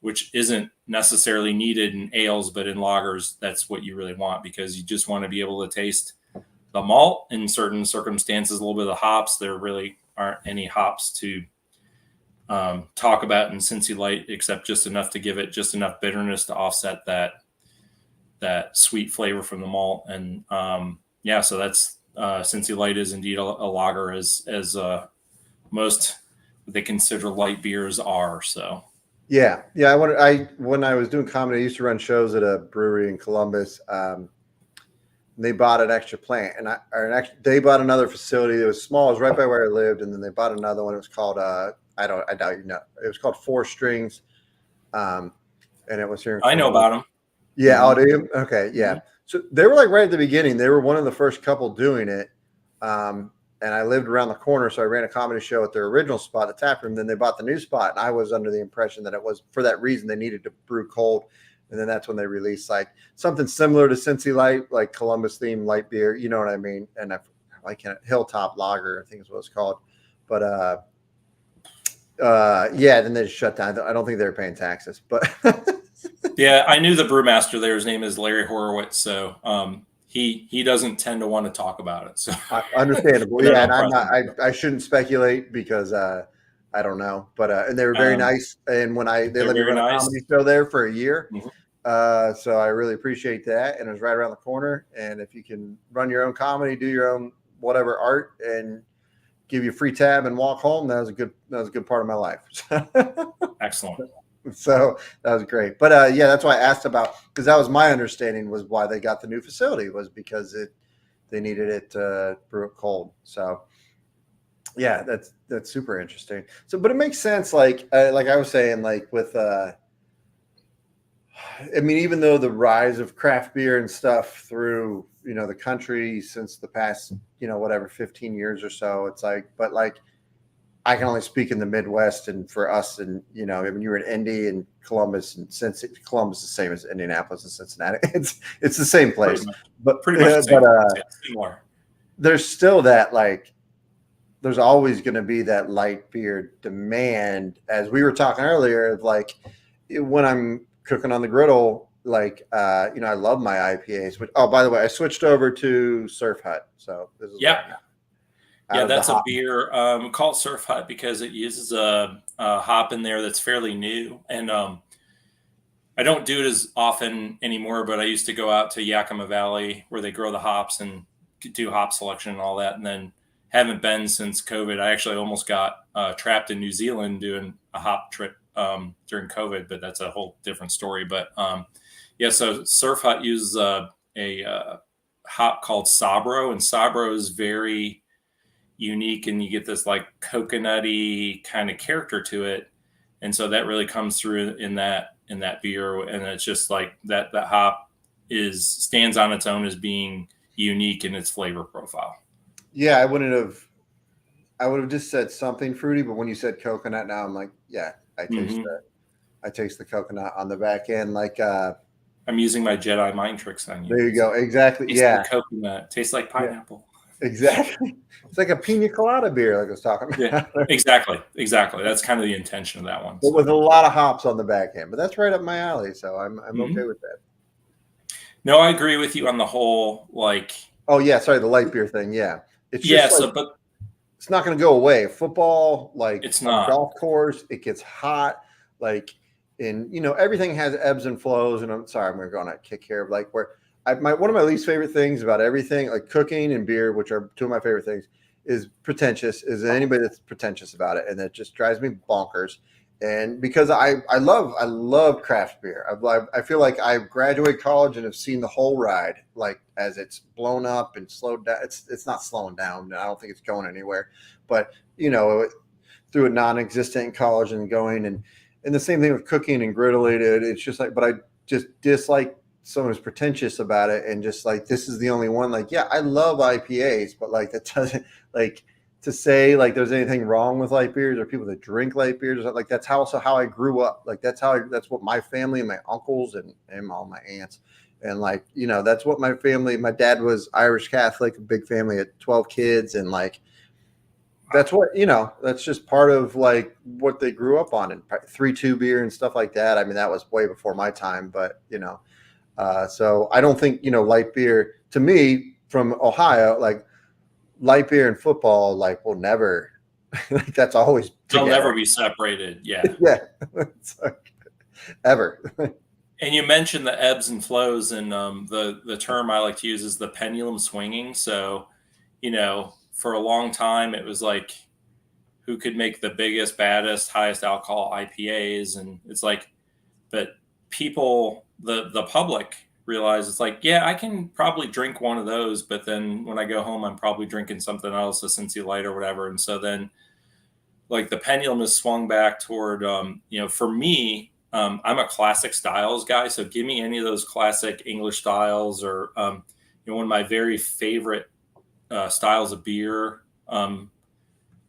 which isn't necessarily needed in ales, but in lagers that's what you really want, because you just want to be able to taste the malt in certain circumstances, a little bit of the hops. There really aren't any hops to talk about in Cincy Light except just enough to give it just enough bitterness to offset that sweet flavor from the malt. And so that's Cincy Light is indeed a lager, as most what they consider light beers are. So yeah. When I was doing comedy, I used to run shows at a brewery in Columbus. They bought an extra plant, and they bought another facility that was small. It was right by where I lived, and then they bought another one. It was called I doubt you know. It was called Four Strings, and it was here. I know about them. Yeah. Oh, do you? Okay. Yeah. Mm-hmm. So they were like right at the beginning. They were one of the first couple doing it. And I lived around the corner. So I ran a comedy show at their original spot, the tap room. Then they bought the new spot. And I was under the impression that it was for that reason they needed to brew cold. And then that's when they released like something similar to Cincy Light, like Columbus themed light beer. You know what I mean? And Hilltop Lager, I think is what it's called. But Yeah, then they just shut down. I don't think they were paying taxes, but Yeah, I knew the brewmaster there. His name is Larry Horowitz. So he doesn't tend to want to talk about it. So understandable. I Yeah, and don't I'm press not. him. I shouldn't speculate because I don't know. But and they were very Um, nice. And when they they're let me very run a nice. comedy show there for a year, Mhm. so I really appreciate that. And it was right around the corner. And if you can run your own comedy, do your own whatever art, and give you a free tab and walk home, that was a good part of my life. Excellent. So that was great. But yeah, that's why I asked about, because that was my understanding was why they got the new facility was because they needed it to brew it cold. So yeah, that's super interesting. So, but it makes sense. Like I was saying, like with I mean, even though the rise of craft beer and stuff through the country since the past whatever 15 years or so, it's like, but like I can only speak in the Midwest, and for us, and when you were in Indy and Columbus, and since Columbus is the same as Indianapolis and Cincinnati, it's the same place, Pretty much the same. but Similar. there's still that like there's always going to be that light beer demand, as we were talking earlier, of like when I'm cooking on the griddle, like I love my IPAs. Which, oh, by the way, I switched over to Surf Hut, so this is Yeah. Yeah, that's a hop. beer called Surf Hut because it uses a hop in there that's fairly new. And I don't do it as often anymore, but I used to go out to Yakima Valley where they grow the hops and do hop selection and all that. And then haven't been since COVID. I actually almost got trapped in New Zealand doing a hop trip during COVID, but that's a whole different story. But yeah, so Surf Hut uses a hop called Sabro, and Sabro is very unique, and you get this like coconutty kind of character to it, and so that really comes through in that beer. And it's just like that hop stands on its own as being unique in its flavor profile. Yeah, I would have just said something fruity, but when you said coconut, now I'm like, yeah, I taste the coconut on the back end. Like I'm using my Jedi mind tricks on you. There you go. Exactly. Tastes Yeah. like coconut. Tastes like pineapple. Yeah, exactly. It's like a pina colada beer, like I was talking about. Yeah, exactly. That's kind of the intention of that one. But with a lot of hops on the back end. But that's right up my alley, so I'm okay with that. No, I agree with you on the whole, like. Oh yeah, sorry, the light beer thing. Yeah, it's just but it's not going to go away. Football, like it's not. Golf course, it gets hot. Like, and everything has ebbs and flows. And I'm sorry, I'm going to go on a kick here. Like where one of my least favorite things about everything, like cooking and beer, which are two of my favorite things, is pretentious. Is anybody that's pretentious about it, and that just drives me bonkers. And because I love craft beer. I feel like I graduated college and have seen the whole ride, like as it's blown up and slowed down. It's not slowing down. I don't think it's going anywhere. But through a non-existent in college and going and the same thing with cooking and griddling. It's just like, but I just dislike someone who's pretentious about it and just like this is the only one. Like, yeah, I love IPAs, but like that doesn't like. To say like there's anything wrong with light beers or people that drink light beers or something, like that's how I grew up. Like that's what my family and my uncles and all my aunts and like that's what my family. My dad was Irish Catholic, a big family at 12 kids, and like that's what that's just part of like what they grew up on, and 3-2 beer and stuff like that. I mean that was way before my time, but so I don't think light beer to me from Ohio like. Light beer and football, like, will never, like, that's always they'll together. never be separated. Yeah. Yeah. Like, ever. And you mentioned the ebbs and flows, and the term I like to use is the pendulum swinging. So, for a long time, it was like, who could make the biggest, baddest, highest alcohol IPAs? And it's like, but people, the public, realize it's like, yeah, I can probably drink one of those, but then when I go home, I'm probably drinking something else, a Cincy Light or whatever. And so then like the pendulum is swung back toward, for me, I'm a classic styles guy. So give me any of those classic English styles or, one of my very favorite styles of beer of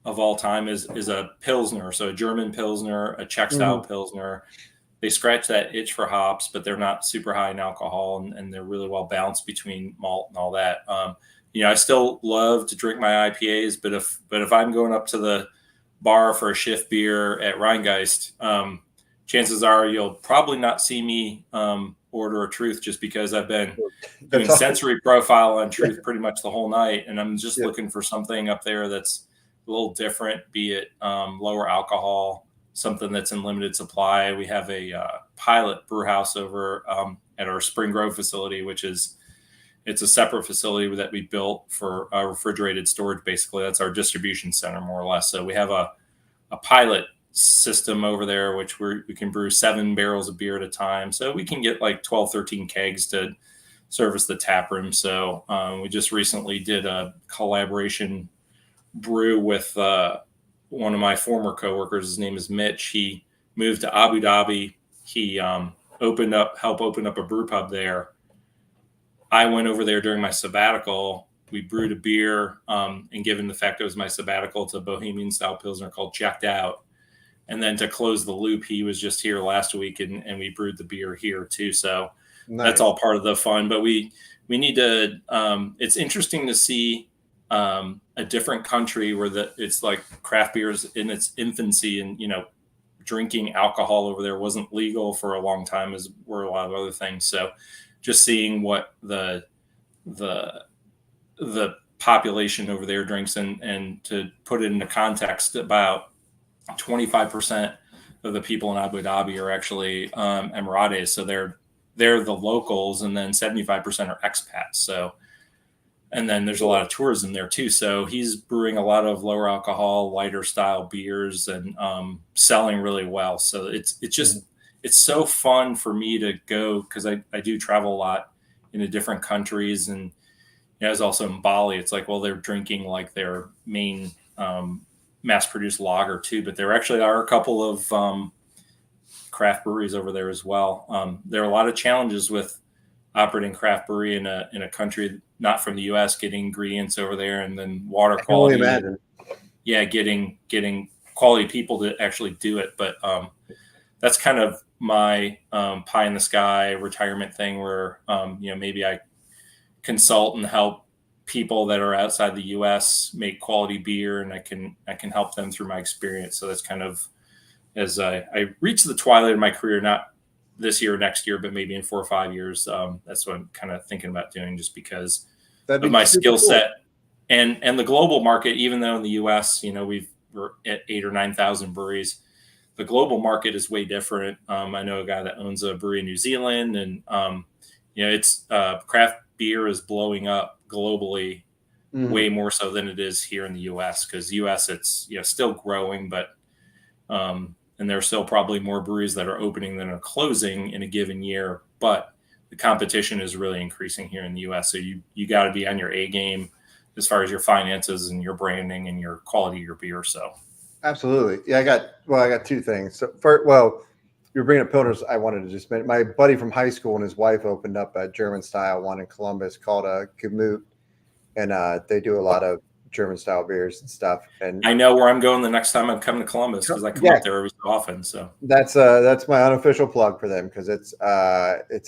all time is a Pilsner. So a German Pilsner, a Czech style Pilsner. They scratch that itch for hops, but they're not super high in alcohol, and they're really well balanced between malt and all that. I still love to drink my IPAs, but if I'm going up to bar for a shift beer at Rhinegeist, chances are you'll probably not see me order a Truth, just because I've been doing sensory profile on Truth pretty much the whole night, and I'm just looking for something up there that's a little different, be it lower alcohol, something that's in limited supply. We have a pilot brew house over at our Spring Grove facility, it's a separate facility that we built for refrigerated storage. Basically, that's our distribution center, more or less. So we have a pilot system over there, which we can brew 7 barrels of beer at a time. So we can get like 12, 13 kegs to service the tap room. So we just recently did a collaboration brew with one of my former coworkers. His name is Mitch. He moved to Abu Dhabi. He helped open up a brew pub there. I went over there during my sabbatical. We brewed a beer, and given the fact it was my sabbatical, it's a Bohemian style Pilsner called Checked Out. And then to close the loop, he was just here last week, and we brewed the beer here too. So That's all part of the fun. But we need to. It's interesting to see a different country where it's like craft beer is in its infancy, and drinking alcohol over there wasn't legal for a long time, as were a lot of other things. So just seeing what the population over there drinks, and to put it into context, about 25% of the people in Abu Dhabi are actually Emiratis. So they're the locals, and then 75% are expats. So, and then there's a lot of tourism there too. So he's brewing a lot of lower alcohol, lighter style beers, and selling really well. So it's so fun for me to go, because I do travel a lot into different countries. And I was also in Bali. It's like, well, they're drinking like their main mass-produced lager too, but there actually are a couple of craft breweries over there as well. There are a lot of challenges with operating craft brewery in a country not from the U.S., getting ingredients over there, and then water quality. I can only imagine. Yeah, getting quality people to actually do it. But that's kind of my pie in the sky retirement thing, where maybe I consult and help people that are outside the U.S. make quality beer, and I can help them through my experience. So that's kind of, as I reach the twilight of my career, not this year or next year, but maybe in 4 or 5 years. That's what I'm kind of thinking about doing, just because of my skill set and the global market. Even though in the U.S., we're at 8,000 or 9,000 breweries, the global market is way different. I know a guy that owns a brewery in New Zealand, and it's craft beer is blowing up globally, way more so than it is here in the U.S. Because U.S. it's still growing, but and there are still probably more breweries that are opening than are closing in a given year. But the competition is really increasing here in the U.S. So you got to be on your A game as far as your finances and your branding and your quality of your beer. So absolutely, yeah. I got 2 things. So you're bringing up Pilsners. I wanted to just mention my buddy from high school and his wife opened up a German style one in Columbus called a Gemüt, and they do a lot of German style beers and stuff. And I know where I'm going the next time I'm coming to Columbus, because I come up there every so often. So that's my unofficial plug for them, because it's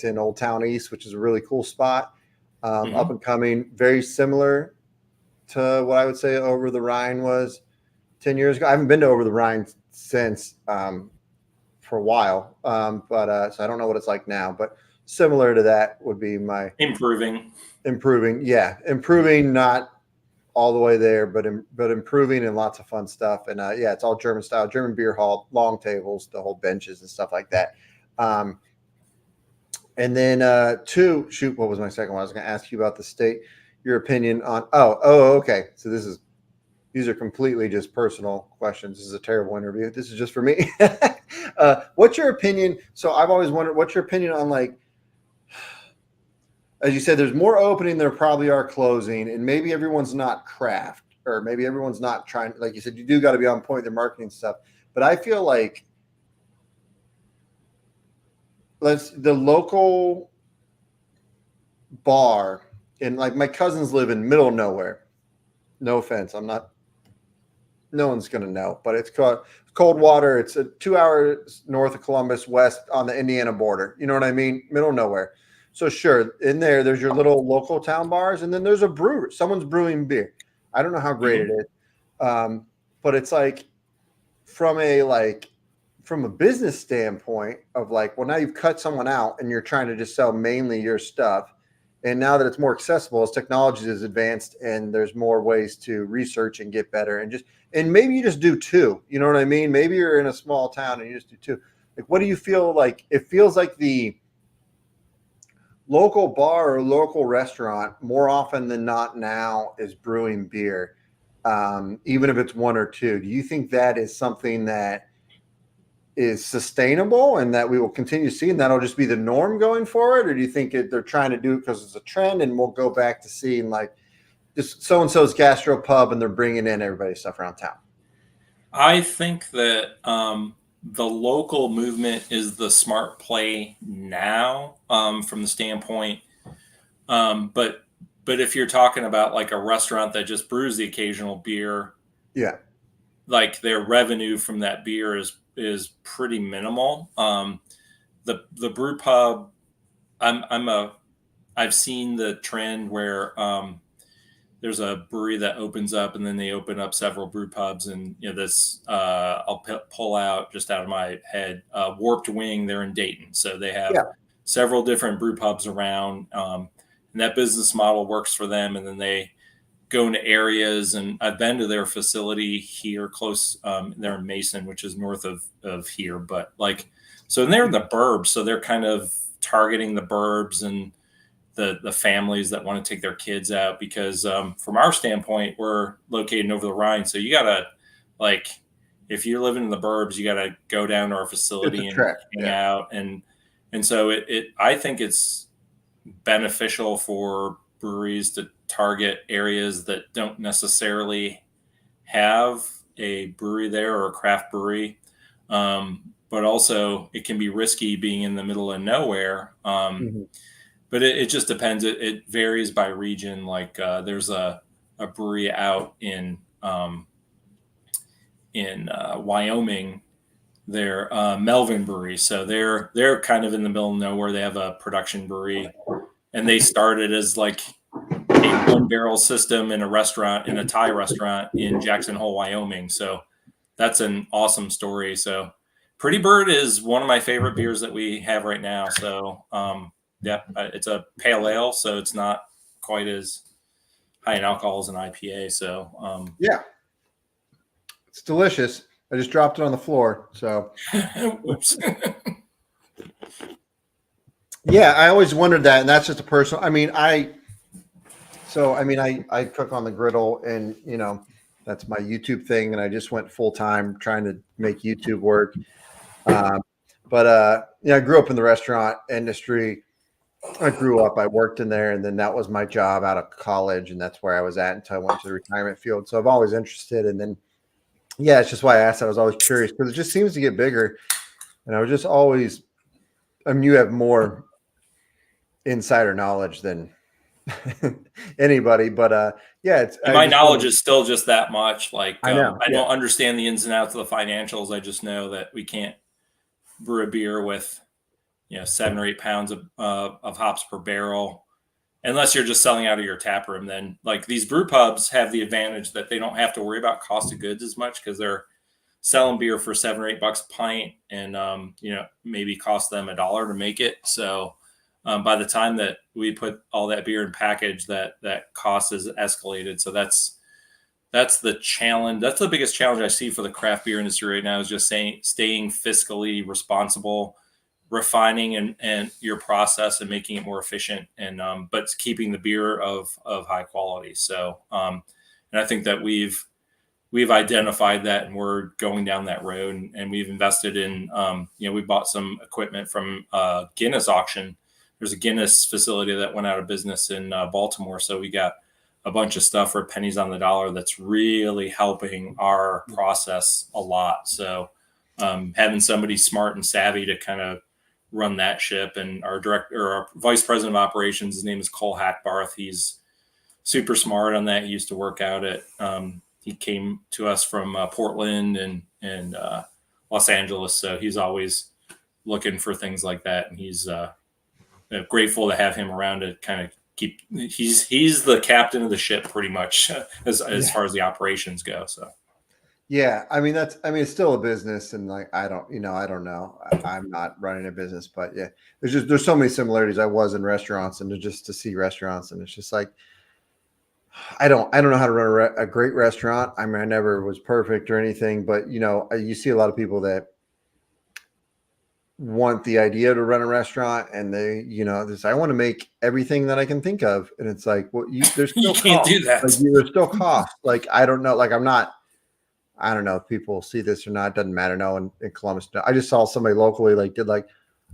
in Old Town East, which is a really cool spot, up and coming, very similar to what I would say Over the Rhine was 10 years ago. I haven't been to Over the Rhine since for a while, but so I don't know what it's like now, but similar to that would be my improving, not all the way there, but improving, and lots of fun stuff. And it's all German style, German beer hall, long tables, the whole benches and stuff like that. And then 2, shoot, what was my second one? I was going to ask you about the state, your opinion on. Okay. So these are completely just personal questions. This is a terrible interview. This is just for me. What's your opinion? So I've always wondered, what's your opinion on, like, as you said, there's more opening, there probably are closing, and maybe everyone's not craft, or maybe everyone's not trying, like you said, you do got to be on point with their marketing stuff. But I feel like the local bar, and like my cousins live in middle of nowhere. No offense, no one's going to know, but it's called Coldwater. It's 2 hours north of Columbus, west on the Indiana border. You know what I mean? Middle of nowhere. So sure, in there's your little local town bars, and then there's a brewer. Someone's brewing beer. I don't know how great it is, but it's like from a business standpoint of like, well, now you've cut someone out and you're trying to just sell mainly your stuff. And now that it's more accessible as technology is advanced and there's more ways to research and get better and maybe you just do two, you know what I mean? Maybe you're in a small town and you just do two. Like, what do you feel like? It feels like the local bar or local restaurant more often than not now is brewing beer, even if it's one or two. Do you think that is something that is sustainable and that we will continue to see and that'll just be the norm going forward? Or do you think they're trying to do it because it's a trend and we'll go back to seeing like just so-and-so's gastro pub and they're bringing in everybody's stuff around town? I think that the local movement is the smart play now, from the standpoint. But if you're talking about like a restaurant that just brews the occasional beer, Yeah. like their revenue from that beer is pretty minimal. The brew pub, I've seen the trend where there's a brewery that opens up and then they open up several brew pubs, and this I'll pull out just out of my head, Warped Wing. They're in Dayton, so they have several different brew pubs around, and that business model works for them. And then they go into areas, and I've been to their facility here close. They're in Mason, which is north of here, but like, so they're in the burbs, so they're kind of targeting the burbs and the families that want to take their kids out, because from our standpoint, we're located over the Rhine. So you gotta, like, if you're living in the burbs, you gotta go down to our facility and hang out. And so I think it's beneficial for breweries to target areas that don't necessarily have a brewery there or a craft brewery. But also it can be risky being in the middle of nowhere. But it just depends. It varies by region. Like there's a brewery out in Wyoming. They're Melvin Brewery, so they're kind of in the middle of nowhere. They have a production brewery, and they started as like a one barrel system in a Thai restaurant in Jackson Hole, Wyoming. So that's an awesome story. So Pretty Bird is one of my favorite beers that we have right now. So yeah, it's a pale ale, so it's not quite as high in alcohol as an IPA. So yeah, it's delicious. I just dropped it on the floor. So whoops. Yeah, I always wondered that, and that's just a personal. I cook on the griddle, and that's my YouTube thing, and I just went full time trying to make YouTube work. I grew up in the restaurant industry. I grew up, I worked in there, and then that was my job out of college, and that's where I was at until I went to the retirement field. So I've always interested, and then yeah, it's just why I asked. I was always curious because it just seems to get bigger, and I was just always. You have more insider knowledge than anybody, but yeah, my knowledge is still just that much. Like I know, I don't understand the ins and outs of the financials. I just know that we can't brew a beer with 7 or 8 pounds of hops per barrel, unless you're just selling out of your tap room. Then like these brew pubs have the advantage that they don't have to worry about cost of goods as much, because they're selling beer for $7 or $8 a pint, and maybe cost them $1 to make it. So by the time that we put all that beer in package, that cost is escalated. So that's the challenge. That's the biggest challenge I see for the craft beer industry right now, is just staying fiscally responsible, refining and your process and making it more efficient, and but keeping the beer of high quality. So and I think that we've identified that, and we're going down that road, and we've invested in we bought some equipment from Guinness auction. There's a Guinness facility that went out of business in Baltimore, so we got a bunch of stuff for pennies on the dollar that's really helping our process a lot. So having somebody smart and savvy to kind of run that ship, and our vice president of operations, his name is Cole Hackbarth. He's super smart on that. He used to work out at he came to us from Portland and Los Angeles, so he's always looking for things like that, and he's grateful to have him around to kind of keep. He's the captain of the ship pretty much as far as the operations go. So Yeah, I mean it's still a business, and like I don't, I don't know. I'm not running a business, but yeah, there's so many similarities. I was in restaurants, and to see restaurants, and it's just like I don't know how to run a great restaurant. I mean, I never was perfect or anything, but you see a lot of people that want the idea to run a restaurant, and this I want to make everything that I can think of, and it's like, well, there's You still can't cost. do that. Like there's still cost. Like I don't know. Like I'm not. I don't know if people see this or not. It doesn't matter. No, in Columbus, no. I just saw somebody locally did like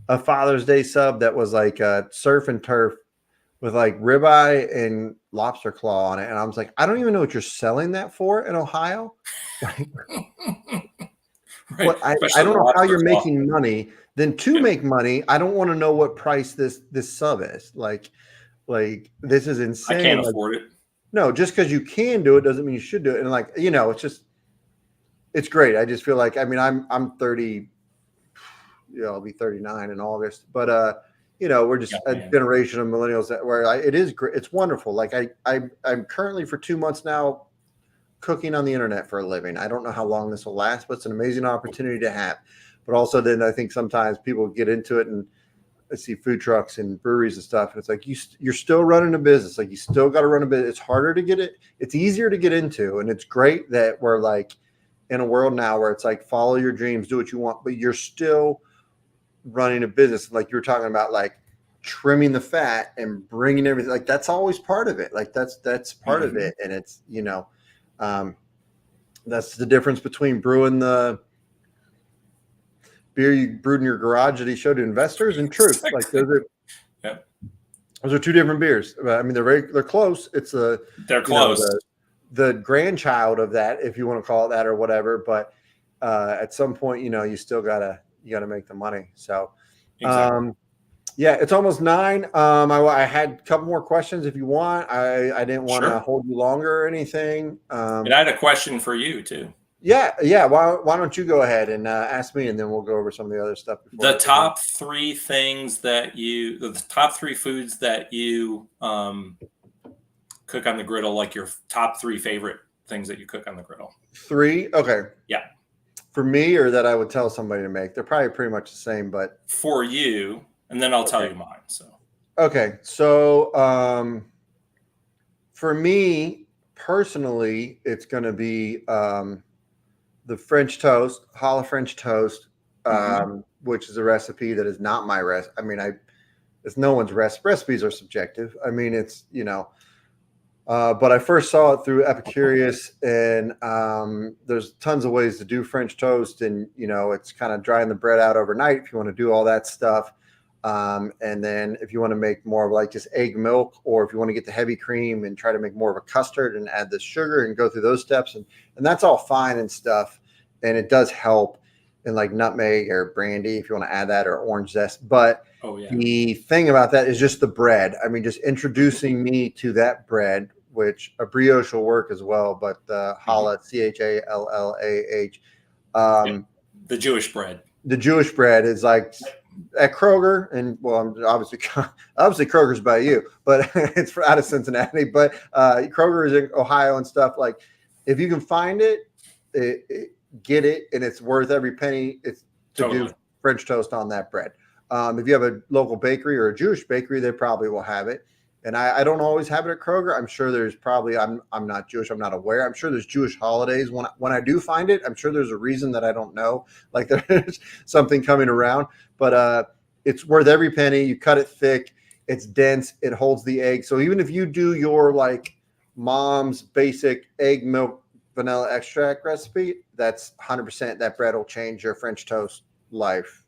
a Father's Day sub that was like surf and turf with like ribeye and lobster claw on it, and I was like, I don't even know what you're selling that for in Ohio. Right, I especially the don't know how lobster you're claw. making money. Then to Yeah. make money, I don't want to know what price this sub is. Like this is I can't insane. Like afford it. no, just because you can do it doesn't mean you should do it. And it's great. I just feel like I'm 30. I'll be 39 in August, but we're Yeah, just a man. generation of millennials it is great. It's wonderful. Like I'm currently for 2 months now cooking on the internet for a living. I don't know how long this will last, but it's an amazing opportunity to have. But also, then I think sometimes people get into it, and I see food trucks and breweries and stuff, and it's like you're still running a business. Like you still got to run a business. It's harder to get it. It's easier to get into, and it's great that we're like in a world now where it's like follow your dreams, do what you want, but you're still running a business. Like you were talking about, like trimming the fat and bringing everything. Like that's always part of it. Like that's part of it, and it's um, that's the difference between brewing the beer you brewed in your garage that he showed to investors and truth. Like Yeah, those are two different beers. I mean, they're close. It's they're close. the grandchild of that, if you want to call it that or whatever. But at some point, you still you gotta make the money. So, Exactly. yeah, it's almost 9. I had a couple more questions if you want. I didn't want to Sure. hold you longer or anything. And I had a question for you too. Yeah. Why don't you go ahead and ask me, and then we'll go over some of the other stuff The before. top three the top three foods that you cook on the griddle, like your top three favorite things that you cook on the griddle. 3, okay. Yeah. For me, or that I would tell somebody to make. They're probably pretty much the same, but For you, and then I'll tell okay. you mine. So Okay, so for me personally, it's going to be the French toast, challah French toast, which is a recipe that is not my recipe. I mean, it's no one's recipe. Recipes are subjective. I mean, it's but I first saw it through Epicurious, and there's tons of ways to do French toast, and it's kind of drying the bread out overnight if you want to do all that stuff. And then if you want to make more of like just egg milk, or if you want to get the heavy cream and try to make more of a custard and add the sugar and go through those steps, and that's all fine and stuff, and it does help in like nutmeg or brandy if you want to add that, or orange zest. But the thing about that is just the bread. I mean, just introducing me to that bread, which a brioche will work as well, but the challah, challah, the Jewish bread. The Jewish bread is like at Kroger, and well, obviously Kroger's by you, but it's out of Cincinnati. But Kroger is in Ohio and stuff. Like, if you can find it, get it, and it's worth every penny. It's to do French toast on that bread. If you have a local bakery or a Jewish bakery, they probably will have it. And I don't always have it at Kroger. I'm sure there's probably, I'm not Jewish. I'm not aware. I'm sure there's Jewish holidays. When I do find it, I'm sure there's a reason that I don't know. Like there's something coming around, but it's worth every penny. You cut it thick. It's dense. It holds the egg. So even if you do your like mom's basic egg milk vanilla extract recipe, that's 100%. That bread will change your French toast life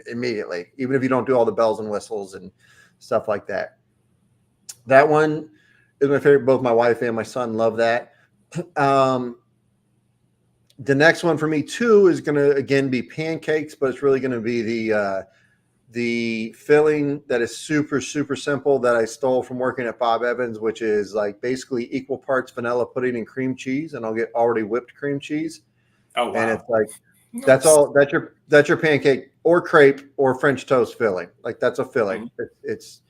immediately. Even if you don't do all the bells and whistles and stuff like that. That one is my favorite. Both my wife and my son love that. The next one for me too is going to again be pancakes, but it's really going to be the filling that is super, super simple that I stole from working at Bob Evans, which is like basically equal parts vanilla pudding and cream cheese, and I'll get already whipped cream cheese. Oh wow! And it's like that's all. That's your pancake or crepe or French toast filling. Like that's a filling. It's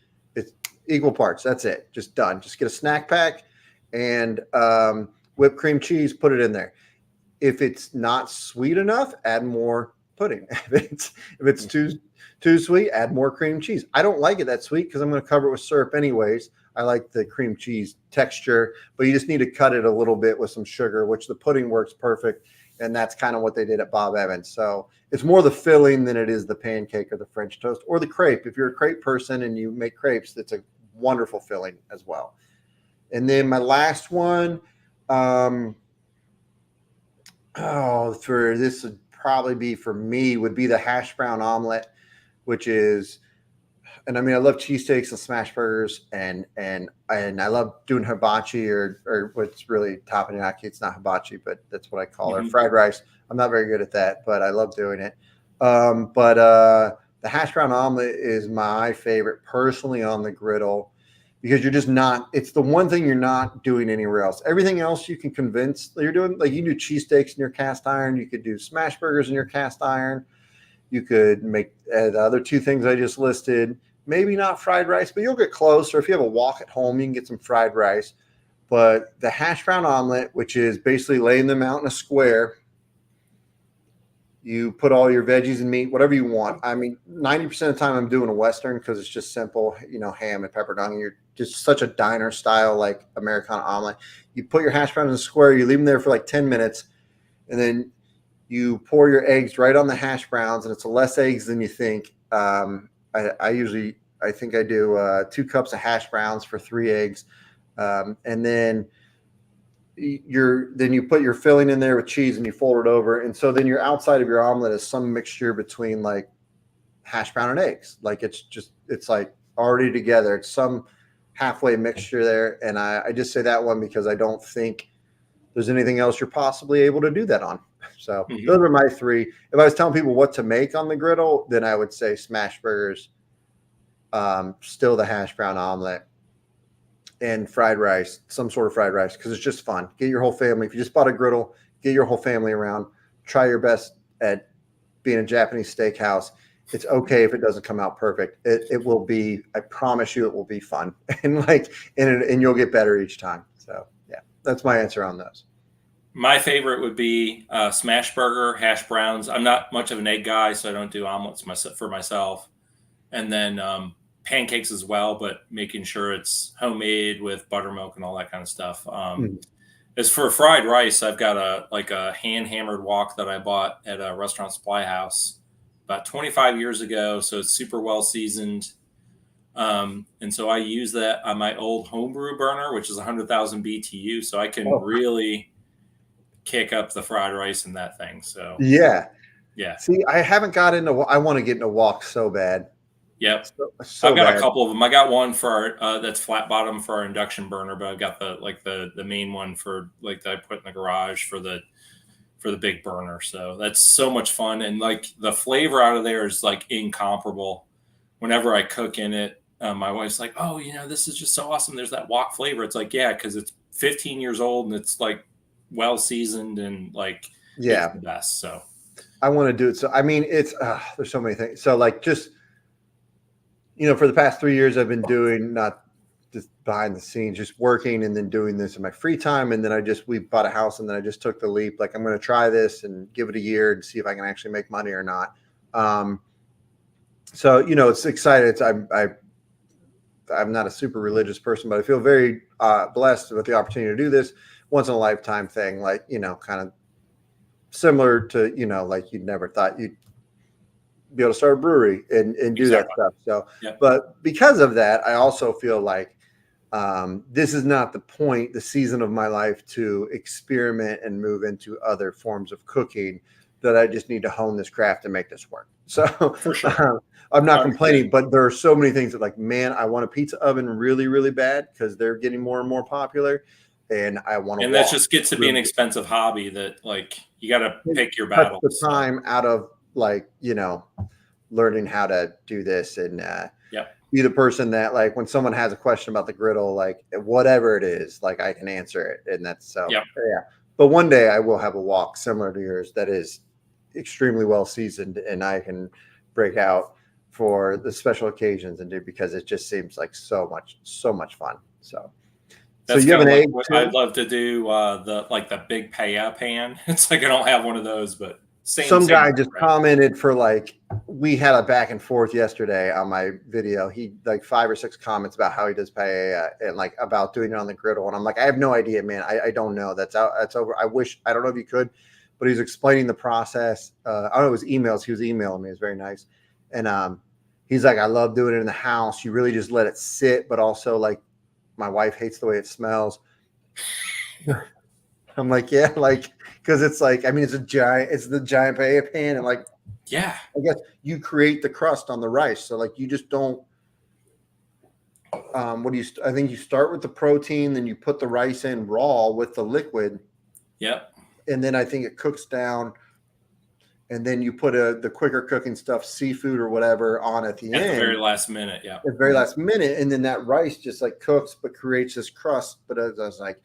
equal parts. That's it. Just done. Just get a snack pack and whipped cream cheese. Put it in there. If it's not sweet enough, add more pudding. If it's too sweet, add more cream cheese. I don't like it that sweet because I'm going to cover it with syrup anyways. I like the cream cheese texture, but you just need to cut it a little bit with some sugar, which the pudding works perfect. And that's kind of what they did at Bob Evans. So it's more the filling than it is the pancake or the French toast or the crepe. If you're a crepe person and you make crepes, that's a wonderful filling as well. And then my last one, for this would probably be for me, would be the hash brown omelet, which is, and I mean, I love cheesesteaks and smash burgers, and I love doing hibachi or what's really topping it. It's not hibachi, but that's what I call it. Fried rice. I'm not very good at that, but I love doing it. But the hash brown omelet is my favorite personally on the griddle because you're just not. It's the one thing you're not doing anywhere else. Everything else you can convince you're doing. Like you can do cheesesteaks in your cast iron. You could do smash burgers in your cast iron. You could make the other two things I just listed. Maybe not fried rice, but you'll get close. Or if you have a wok at home, you can get some fried rice. But the hash brown omelet, which is basically laying them out in a square, you put all your veggies and meat, whatever you want. I mean, 90% of the time I'm doing a Western because it's just simple, ham and pepperdong. You're just such a diner style, like Americana omelet. You put your hash browns in a square, you leave them there for like 10 minutes, and then you pour your eggs right on the hash browns, and it's less eggs than you think. I think I do 2 cups of hash browns for 3 eggs. And then you put your filling in there with cheese and you fold it over. And so then your outside of your omelet is some mixture between like hash brown and eggs. Like it's like already together. It's some halfway mixture there. And I just say that one because I don't think there's anything else you're possibly able to do that on. So those are my 3. If I was telling people what to make on the griddle, then I would say smash burgers, still the hash brown omelet, and fried rice, some sort of fried rice, because it's just fun. Get your whole family. If you just bought a griddle, get your whole family around. Try your best at being a Japanese steakhouse. It's okay if it doesn't come out perfect. It will be. I promise you, it will be fun, and you'll get better each time. So yeah, that's my answer on those. My favorite would be smash burger, hash browns. I'm not much of an egg guy, so I don't do omelets for myself. And then pancakes as well, but making sure it's homemade with buttermilk and all that kind of stuff. As for fried rice, I've got a hand hammered wok that I bought at a restaurant supply house about 25 years ago. So it's super well seasoned. And so I use that on my old homebrew burner, which is 100,000 BTU. So I can really kick up the fried rice in that thing. So yeah. See, I haven't got into. I want to get into wok so bad. Yep. So I've got a couple of them. I got one for that's flat bottom for our induction burner, but I've got the main one for that I put in the garage for the big burner. So that's so much fun, and like the flavor out of there is like incomparable. Whenever I cook in it, my wife's like, "Oh, this is just so awesome." There's that wok flavor. It's like, yeah, because it's 15 years old and it's like well seasoned and like it's the best. So I want to do it. So I mean, it's there's so many things. So like just. For the past 3 years, I've been doing not just behind the scenes, just working and then doing this in my free time. And then we bought a house and then I just took the leap. Like I'm going to try this and give it a year and see if I can actually make money or not. So, it's exciting. I'm not a super religious person, but I feel very blessed with the opportunity to do this once in a lifetime thing. Like, kind of similar to, like you'd never thought you'd be able to start a brewery and do that stuff. So, but because of that, I also feel like this is not the season of my life to experiment and move into other forms of cooking, that I just need to hone this craft and make this work. So for sure. I'm not complaining, but there are so many things that like, man, I want a pizza oven really, really bad because they're getting more and more popular. And I want to, and that just gets to be an expensive hobby that like, you got to pick your battles. The time out of like, learning how to do this and be the person that like when someone has a question about the griddle, like whatever it is, like I can answer it. And that's so But one day I will have a wok similar to yours that is extremely well seasoned and I can break out for the special occasions and do, because it just seems like so much fun. So That's you have kind an of like egg what too? I'd love to do. The big paella pan. It's like I don't have one of those, but Some same guy just background. commented for like, we had a back and forth yesterday on my video. He like 5 or 6 comments about how he does paella and like about doing it on the griddle. And I'm like, I have no idea, man. I don't know. That's out. That's over. I don't know if you could, but he's explaining the process. I don't know, it was emails. He was emailing me. It was very nice. And he's like, I love doing it in the house. You really just let it sit, but also like my wife hates the way it smells. I'm like, yeah, like, because it's like, I mean, it's the giant paella pan, and like, Yeah. I guess you create the crust on the rice. So like, you just don't. What do you? I think you start with the protein, then you put the rice in raw with the liquid, Yep. and then I think it cooks down, and then you put the quicker cooking stuff, seafood or whatever, on at the At the very end. last minute. Yeah. At the very last minute, and then that rice just like cooks but creates this crust. But I was like,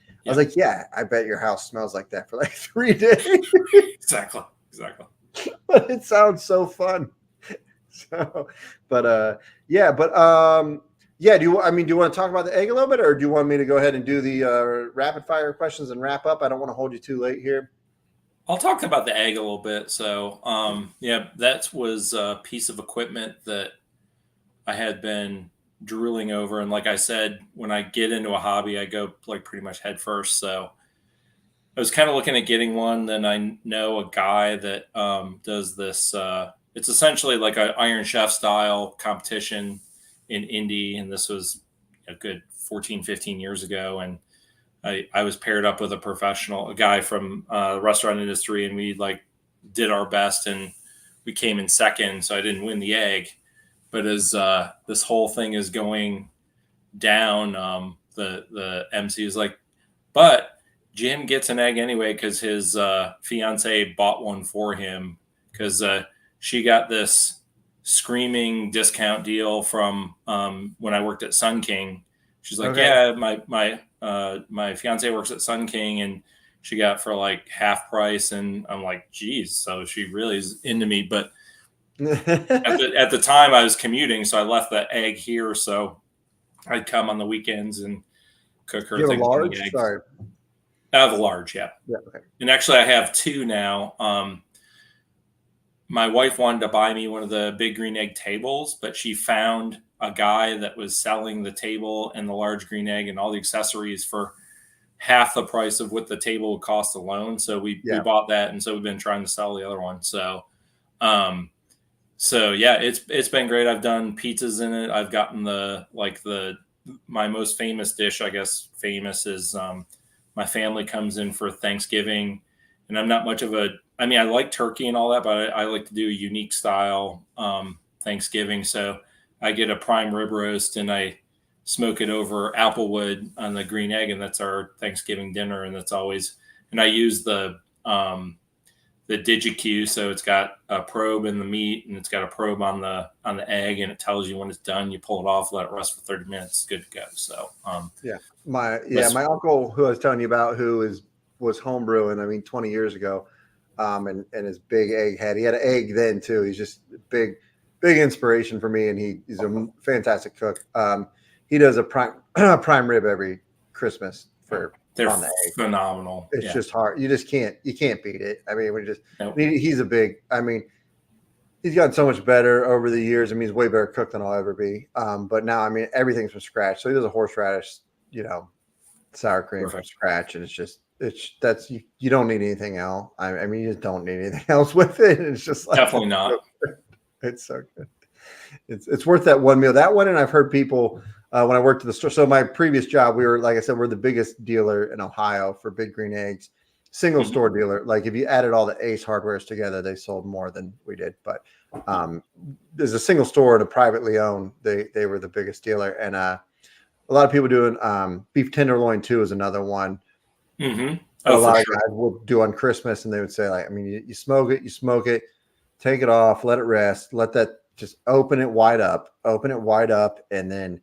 yeah, I bet your house smells like that for like 3 days. Exactly. But it sounds so fun. So, but yeah, but yeah. Do you want to talk about the egg a little bit, or do you want me to go ahead and do the rapid fire questions and wrap up? I don't want to hold you too late here. I'll talk about the egg a little bit. So, yeah, that was a piece of equipment that I had been drooling over. And like I said, when I get into a hobby, I go like pretty much head first. So I was kind of looking at getting one. Then I know a guy that does this. It's essentially like an Iron Chef style competition in Indy. And this was a good 14, 15 years ago. And I was paired up with a guy from the restaurant industry, and we like did our best, and we came in second. So I didn't win the egg, but as this whole thing is going down, the MC is like, but Jim gets an egg anyway because his fiance bought one for him because she got this screaming discount deal from when I worked at Sun King. She's like, Okay. yeah, my fiance works at Sun King, and she got for like half price. And I'm like, geez, so she really is into me. But at the time I was commuting, so I left the egg here. So I'd come on the weekends and cook her You have a Thanksgiving large? eggs. Sorry. I have a large, yeah. Yeah. Okay. And actually I have 2 now. My wife wanted to buy me one of the big green egg tables, but she found a guy that was selling the table and the large green egg and all the accessories for half the price of what the table would cost alone. So we bought that, and so we've been trying to sell the other one. So, yeah, it's been great. I've done pizzas in it. I've gotten my most famous dish, I guess famous is my family comes in for Thanksgiving, and I'm not much of I like turkey and all that, but I like to do a unique style Thanksgiving. So I get a prime rib roast and I smoke it over applewood on the green egg, and that's our Thanksgiving dinner. And I use the DigiQ, so it's got a probe in the meat and it's got a probe on the egg, and it tells you when it's done. You pull it off, let it rest for 30 minutes, it's good to go. So my uncle who I was telling you about, was homebrewing, 20 years ago, and his big egg head. He had an egg then too. He's just big inspiration for me, and he's a fantastic cook. He does a prime rib every Christmas they're on the egg. Phenomenal. It's just hard. You can't beat it. Nope. He's he's gotten so much better over the years. He's way better cook than I'll ever be. But now, everything's from scratch. So he does a horseradish, sour cream from scratch, and you don't need anything else. You just don't need anything else with it. It's just like, definitely not. It's so good. It's worth that one meal. That one, and I've heard people when I worked at the store. So my previous job, we were, like I said, we're the biggest dealer in Ohio for big green eggs. Single store dealer. Like if you added all the Ace hardwares together, they sold more than we did. But there's a single store and a privately owned. They were the biggest dealer, and a lot of people doing beef tenderloin too is another one. Mm-hmm. A lot of guys would do on Christmas, and they would say you smoke it, take it off, let it rest, let that just open it wide up, and then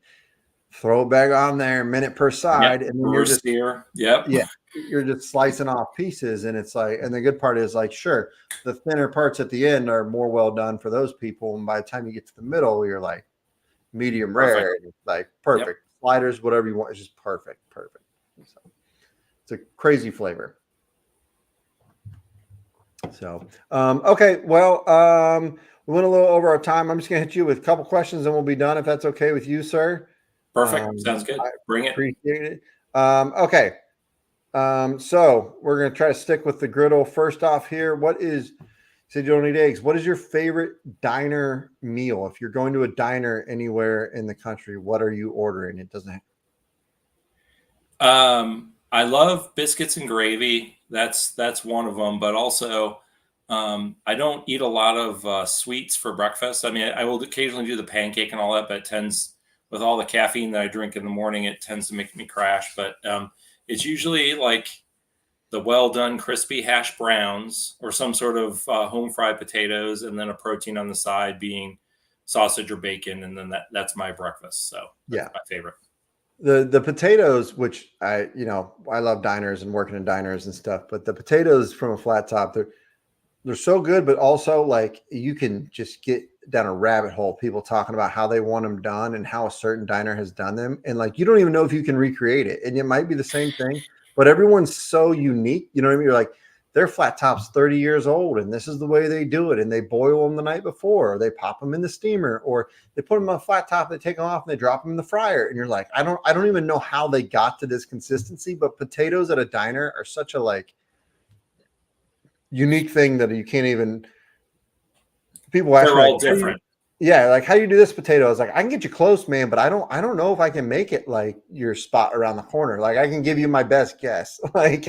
throw it back on there, minute per side, and then you're just you're just slicing off pieces, and it's like, and the good part is sure, the thinner parts at the end are more well done for those people, and by the time you get to the middle, you're like medium rare, and it's like perfect sliders, whatever you want, it's just perfect. So it's a crazy flavor. So, okay. Well, we went a little over our time. I'm just going to hit you with a couple questions and we'll be done if that's okay with you, sir. Perfect. Sounds good. Bring it. Appreciate it. Okay. So we're going to try to stick with the griddle. First off here, you said you don't eat eggs. What is your favorite diner meal? If you're going to a diner anywhere in the country, what are you ordering? It doesn't I love biscuits and gravy. That's one of them, but also I don't eat a lot of sweets for breakfast. I mean, I will occasionally do the pancake and all that, but it tends, with all the caffeine that I drink in the morning, it tends to make me crash. But it's usually like the well done crispy hash browns or some sort of home fried potatoes, and then a protein on the side being sausage or bacon, and then that's my breakfast. So that's my favorite. The potatoes, which I love diners and working in diners and stuff, but the potatoes from a flat top, they're so good, but also like you can just get down a rabbit hole, people talking about how they want them done and how a certain diner has done them. And like, you don't even know if you can recreate it. And it might be the same thing, but everyone's so unique. You know what I mean? You're like, their flat top's 30 years old and this is the way they do it. And they boil them the night before, or they pop them in the steamer, or they put them on a flat top, they take them off and they drop them in the fryer. And you're like, I don't even know how they got to this consistency, but potatoes at a diner are such a like unique thing that you can't even, people ask they're me, all like, different. like, how do you do this potato? I was like, I can get you close, man, but I don't know if I can make it like your spot around the corner. Like I can give you my best guess. But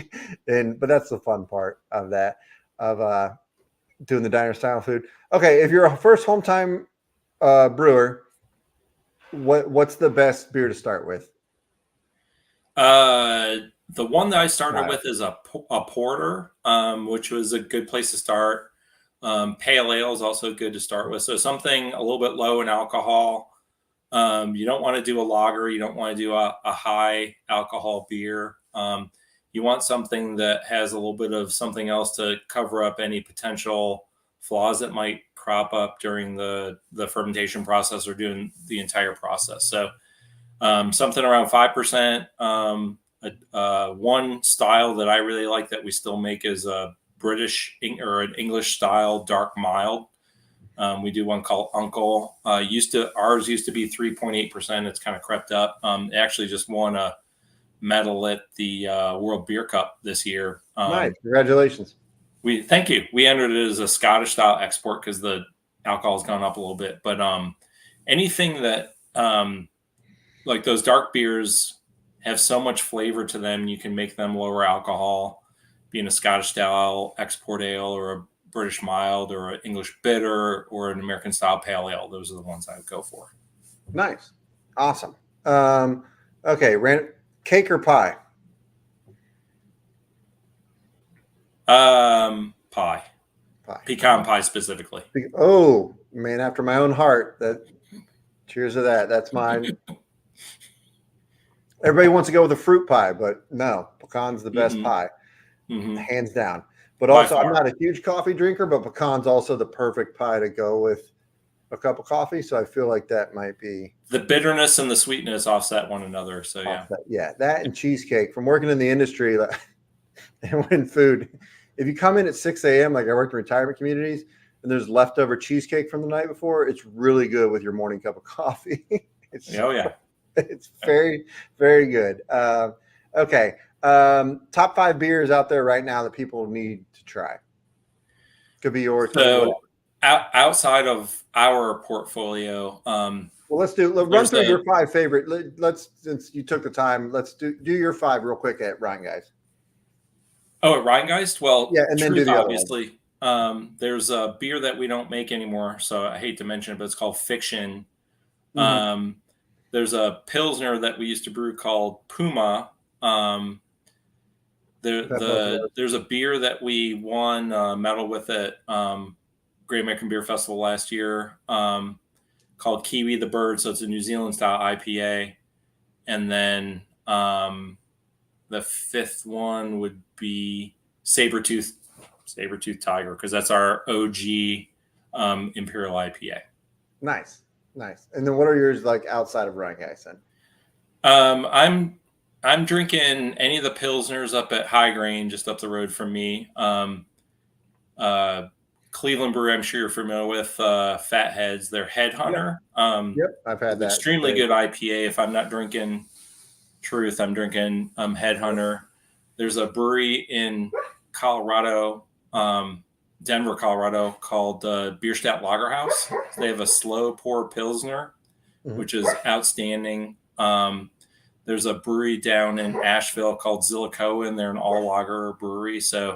that's the fun part of that, of doing the diner style food. Okay. If you're a first home time brewer, what's the best beer to start with? The one that I started with is a porter, which was a good place to start. Pale ale is also good to start with. So something a little bit low in alcohol. You don't want to do a lager. You don't want to do a high alcohol beer. You want something that has a little bit of something else to cover up any potential flaws that might crop up during the fermentation process or doing the entire process. So something around 5%. One style that I really like that we still make is a British or an English style dark mild. We do one called Uncle. Ours used to be 3.8%. It's kind of crept up. It actually just won a medal at the World Beer Cup this year. Nice, congratulations. Thank you. We entered it as a Scottish style export because the alcohol's gone up a little bit. But anything that like those dark beers have so much flavor to them, you can make them lower alcohol, being a Scottish style export ale or a British mild or an English bitter or an American style pale ale. Those are the ones I would go for. Nice. Awesome. Okay. Cake or pie? Pie. Pecan pie specifically. Oh man, after my own heart. Cheers to that. That's mine. Everybody wants to go with a fruit pie, but no, pecan's the best pie, hands down. But also, I'm not a huge coffee drinker, but pecan's also the perfect pie to go with a cup of coffee. So I feel like that might be the bitterness and the sweetness offset one another. So that and cheesecake. From working in the industry and when food, if you come in at 6 a.m., like I worked in retirement communities, and there's leftover cheesecake from the night before, it's really good with your morning cup of coffee. It's very, very good. Okay. Top 5 beers out there right now that people need to try. Could be yours. So outside of our portfolio, well, let's run through your 5 favorite. Since you took the time, let's do your 5 real quick at Rhinegeist. Oh, at Rhinegeist? Well, yeah, and then do the obviously. There's a beer that we don't make anymore, so I hate to mention it, but it's called Fiction. There's a Pilsner that we used to brew called Puma. There's a beer that we won a medal with at Great American Beer Festival last year called Kiwi the Bird. So it's a New Zealand style IPA. And then the 5th one would be Sabertooth Tiger, because that's our OG Imperial IPA. Nice. And then what are yours like outside of Rhinegeist then? I'm I'm drinking any of the Pilsners up at High Grain, just up the road from me. Uh, Cleveland Brewery, I'm sure you're familiar with, Fatheads, their Yep. Headhunter. Yep. I've had It's that. extremely Great. good IPA. If I'm not drinking Truth, I'm drinking Headhunter. There's a brewery in Colorado, Denver, Colorado, called Bierstadt Lagerhaus. They have a slow pour Pilsner, Mhm. which is outstanding. There's a brewery down in Asheville called Zillicoen. They're an all lager brewery, so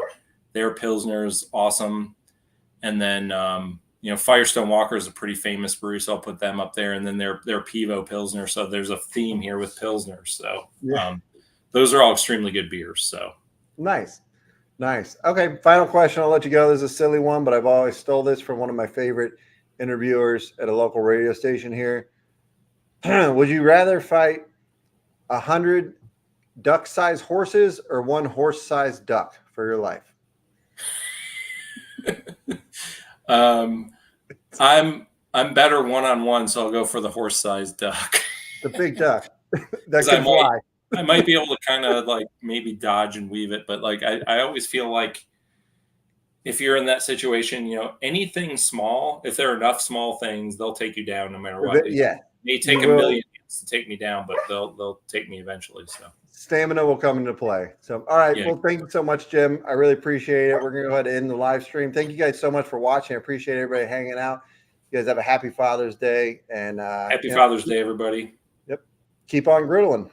their Pilsner is awesome. And then Firestone Walker is a pretty famous brewery, so I'll put them up there. And then their Pivo Pilsner. So there's a theme here with Pilsners. So Yeah. those are all extremely good beers. So Nice. Nice. Okay. Final question. I'll let you go. This is a silly one, but I've always stole this from one of my favorite interviewers at a local radio station here. Would you rather fight 100 duck-sized horses or one horse-sized duck for your life? I'm better one-on-one, so I'll go for the horse-sized duck. The big duck that 'Cause can fly. I might be able to kind of like maybe dodge and weave it, but like I always feel like if you're in that situation, anything small, if there are enough small things, they'll take you down no matter what. It Yeah. may take You a will. million years to take me down, but they'll take me eventually. So Stamina will come into play. So, all right. yeah, Well, thank you so much, Jim. I really appreciate it. We're going to go ahead and end the live stream. Thank you guys so much for watching. I appreciate everybody hanging out. You guys have a happy Father's Day. And happy Father's Day, everybody. Yep. Keep on griddling.